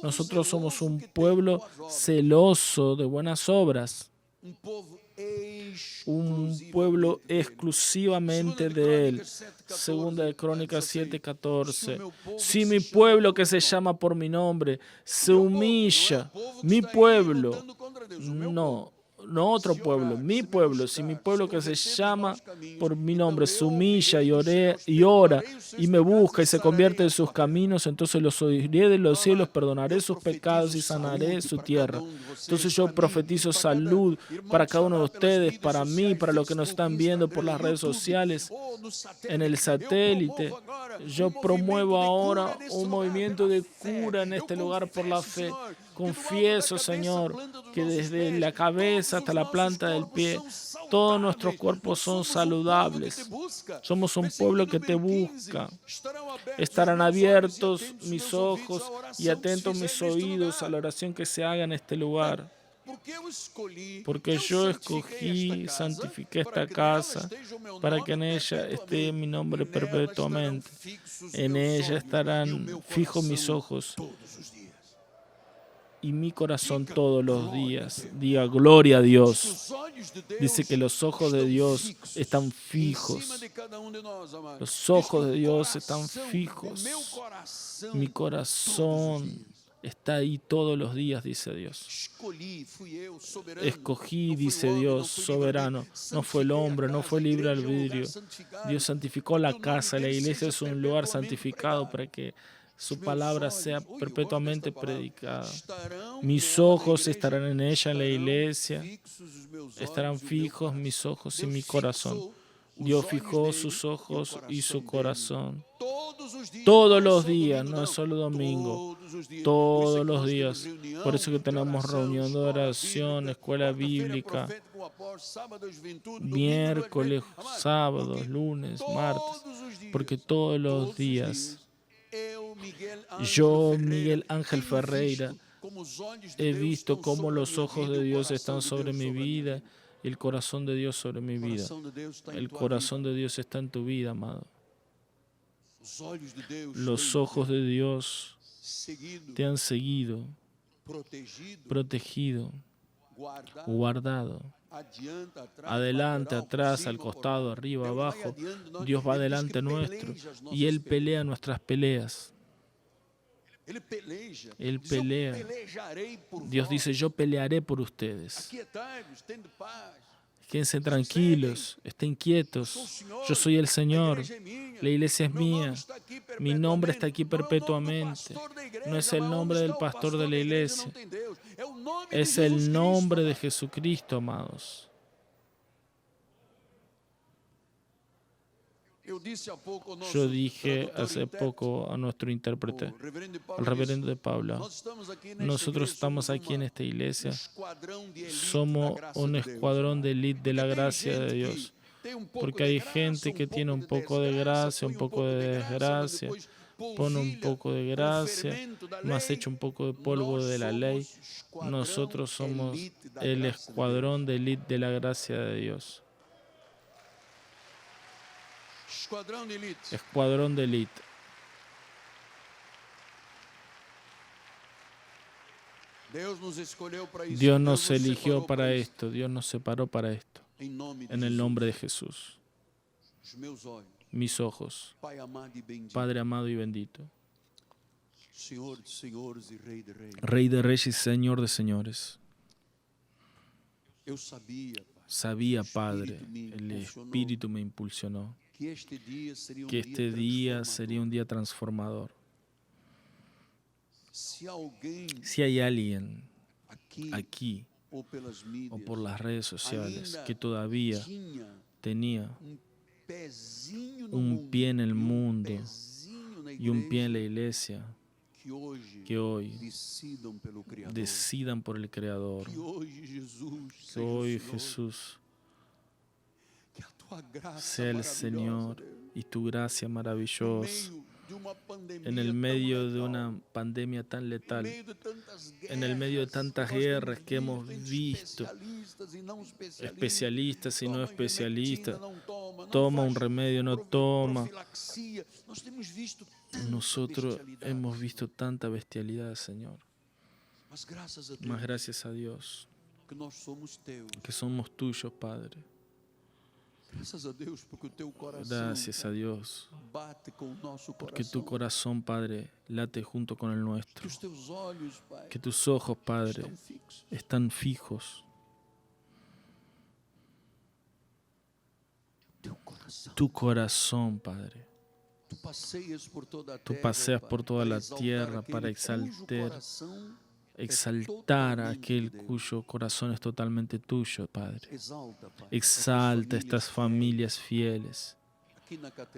Nosotros somos un pueblo celoso de buenas obras, un pueblo exclusivamente de Él. Segunda de Crónicas 7:14. Si mi pueblo que se llama por mi nombre se humilla, mi pueblo, no otro pueblo, mi pueblo, si mi pueblo que se llama por mi nombre se humilla y ora y me busca y se convierte en sus caminos, entonces los oiré de los cielos, perdonaré sus pecados y sanaré su tierra. Entonces yo profetizo salud para cada uno de ustedes, para mí, para los que nos están viendo por las redes sociales, en el satélite. Yo promuevo ahora un movimiento de cura en este lugar por la fe. Confieso, Señor, que desde la cabeza hasta la planta del pie, todos nuestros cuerpos son saludables. Somos un pueblo que te busca. Estarán abiertos mis ojos y atentos mis oídos a la oración que se haga en este lugar. Porque yo escogí, santifiqué esta casa para que en ella esté mi nombre perpetuamente. En ella estarán fijos mis ojos y mi corazón todos los días. Diga gloria a Dios. Dice que los ojos de Dios están fijos. Los ojos de Dios están fijos. Mi corazón está ahí todos los días, dice Dios. Escogí, dice Dios, soberano. No fue el hombre, no fue libre albedrío. Dios santificó la casa. La iglesia es un lugar santificado para que su palabra sea perpetuamente predicada. Mis ojos estarán en ella, en la iglesia. Estarán fijos mis ojos y mi corazón. Dios fijó sus ojos y su corazón. Todos los días, no es solo domingo. Todos los días. Por eso que tenemos reunión de oración, escuela bíblica, miércoles, sábados, lunes, martes. Porque todos los días yo, Miguel Ángel Ferreira, he visto cómo los ojos de Dios están sobre mi vida y el corazón de Dios sobre mi vida. El corazón de Dios está en tu vida, amado. Los ojos de Dios te han seguido, protegido, guardado. Adelante, atrás, al costado, arriba, abajo. Dios va delante nuestro y Él pelea nuestras peleas. Él pelea. Dios dice, yo pelearé por ustedes. Quédense tranquilos, estén quietos. Yo soy el Señor. La iglesia es mía. Mi nombre está aquí perpetuamente. No es el nombre del pastor de la iglesia. Es el nombre de Jesucristo, amados. Yo dije hace poco a nuestro intérprete, al reverendo de Paula, nosotros estamos aquí en esta iglesia, somos un escuadrón de élite de la gracia de Dios, porque hay gente que tiene un poco de gracia, un poco de desgracia, pone un poco de gracia, más hecho un poco de polvo de la ley. Nosotros somos el escuadrón de élite de la gracia de Dios. Escuadrón de élite. Dios nos eligió para esto, Dios nos separó para esto. En el nombre de Jesús. Mis ojos, Padre amado y bendito, Rey de reyes y Señor de señores. Sabía, Padre, el Espíritu me impulsionó, que este día sería un día transformador. Si hay alguien aquí o por las redes sociales que todavía tenía un pie en el mundo y un pie en la iglesia, que hoy decidan por el Creador, que hoy Jesús sea el Señor y tu gracia maravillosa en el medio de una pandemia tan letal, en el medio de tantas guerras que hemos visto, especialistas y no especialistas, toma un remedio, no toma. Nosotros hemos visto tanta bestialidad, Señor. Más gracias a Dios, que somos tuyos, Padre. Gracias a Dios, porque tu corazón, Padre, late junto con el nuestro. Que tus ojos, Padre, están fijos. Tu corazón, Padre. Tú paseas por toda la tierra para exaltar a aquel cuyo corazón es totalmente tuyo, Padre. Exalta estas familias fieles.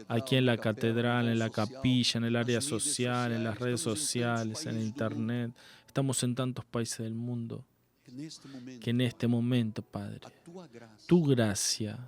Aquí en la catedral, en la capilla, en el área social, en las redes sociales, en internet. Estamos en tantos países del mundo que en este este momento, Padre, a tua graça tu gracia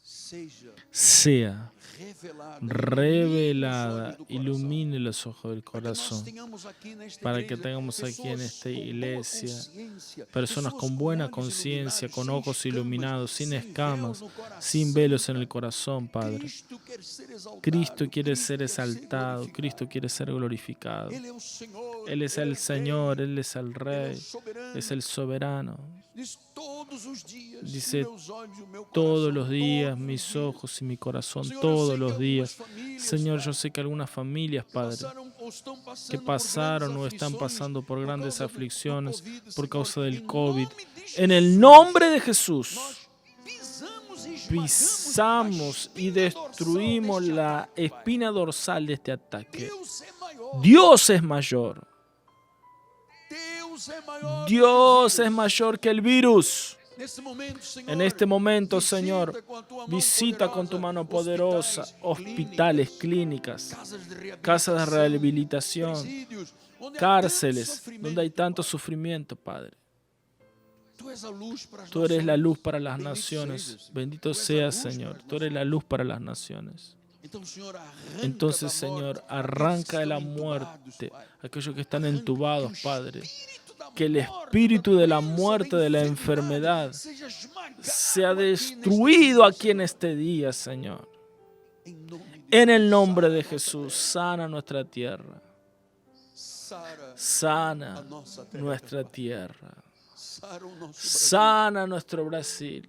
seja sea revelada, revelada, ilumine los ojos del para que nós corazón, tenhamos aqui nesta para igreja que tengamos aquí en esta pessoas com boa iglesia consciência, personas pessoas con com buena olhos conciencia, iluminados, con sem ojos escamas, iluminados, sin sem escamas, véus no coração, sin velos en Pai. el corazón, Padre. Cristo quer ser exaltado, Cristo quiere Cristo ser quer ser exaltado, glorificado. Cristo quiere ser glorificado. Ele é o Senhor, Él es Ele é el o Señor, Rei, Él es el Ele é o Rey, soberano. es el soberano. Diz todos os dias, Dice, meus olhos, o meu todos coração, los días, todos os mis dias. ojos y mi corazón, Señor, yo todos sé que los algumas días. famílias, Señor, Pai, yo sé que algunas familias, Padre, passaram ou estão passando que por pasaron grandes o están aflições pasando por grandes causa do aflicciones Covid, por Senhor, causa del em COVID. nome de En el Jesus, nombre de Jesús, nós pisamos e esmagamos pisamos a y espinha dorsal destruimos deste la ataque, Pai. espina dorsal de este ataque. Deus é maior. Dios es mayor. Deus é maior. Dios es mayor que el virus. Nesse momento, Senhor, En este momento, visita Señor, com a tua mão visita con tu mano poderosa hospitais, hospitales, clínicas, casas de rehabilitación, presídios, onde há cárceles, tanto sofrimento, donde hay tanto Pai. sufrimiento, Padre. Tú eres a luz para as Tú eres la nações. luz para las Bendito naciones. sejas. Bendito Tú eres a seas, luz para Señor. as Tú eres la luz para las naciones. Então, Senhor, arranca Entonces, da Señor, morte arranca de la aqueles que estão entubados, muerte Pai. aquellos que están Arranca entubados, que o Padre. espírito da Que el morte, espíritu da de la doença, muerte, de la enfermidade, enfermedad, seja esmagado sea aqui neste destruido dia, aquí en Senhor. este día, Señor. Em nome de En el Jesus, nombre sara de a nossa Jesús, terra. sana nuestra tierra. Sara a Sana nossa terra, nuestra Pai. tierra. Sara o nosso Brasil. Sana nuestro Brasil.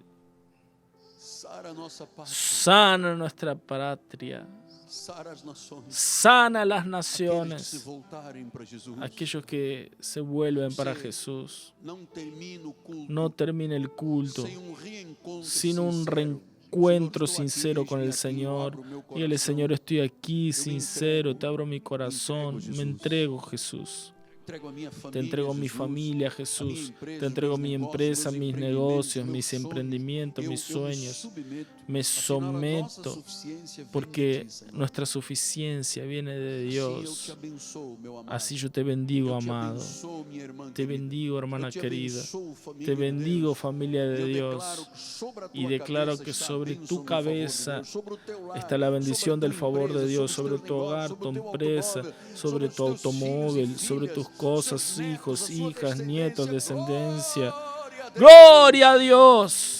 Sara a nossa pátria. Sana nuestra patria. Sara as nações. Sana las Aqueles que se naciones. voltarem para Jesus. Aquellos que se vuelven para Sí. Jesús. Não termina o culto No termine el culto sem reencontro sin un sincero. reencuentro Senhor, estou aqui, sincero con el eis-me aqui, eu Señor. abro o meu Dígale, coração. Señor, estoy aquí me sincero, entrego, te abro mi me corazón, entrego, me Jesús. entrego, Jesús. Entrego a minha Te família, entrego mi Jesus, familia, a minha Jesús. empresa, Te entrego meus mi negócios, empresa, meus mis empreendimentos, negocios, meus mis sonhos. emprendimientos, mis Eu sueños. submeto, Me afinal, a nossa someto suficiência vem porque de ti, Senhor. nuestra suficiencia viene de Assim eu te Dios. abençoo, meu amado. Así yo te bendigo, Eu te amado. abençoo, minha irmã Te querida. bendigo, hermana Eu te querida. abençoo, família Te de bendigo, Deus. familia de Eu Dios. declaro que sobre a tua Y declaro cabeça que está a sobre bênção tu do favor de cabeza Deus, sobre o teu lar, está la bendición sobre a del tua favor de empresa, Dios, sobre sobre os tu teus hogar, negócios, tu sobre o teu empresa, automóvel, sobre os tu teus filhos automóvil, e sobre filhas, tus cosas, seus netos, hijos, a sua hijas, nietos, descendência. descendencia. Glória a Deus. ¡Gloria a Dios!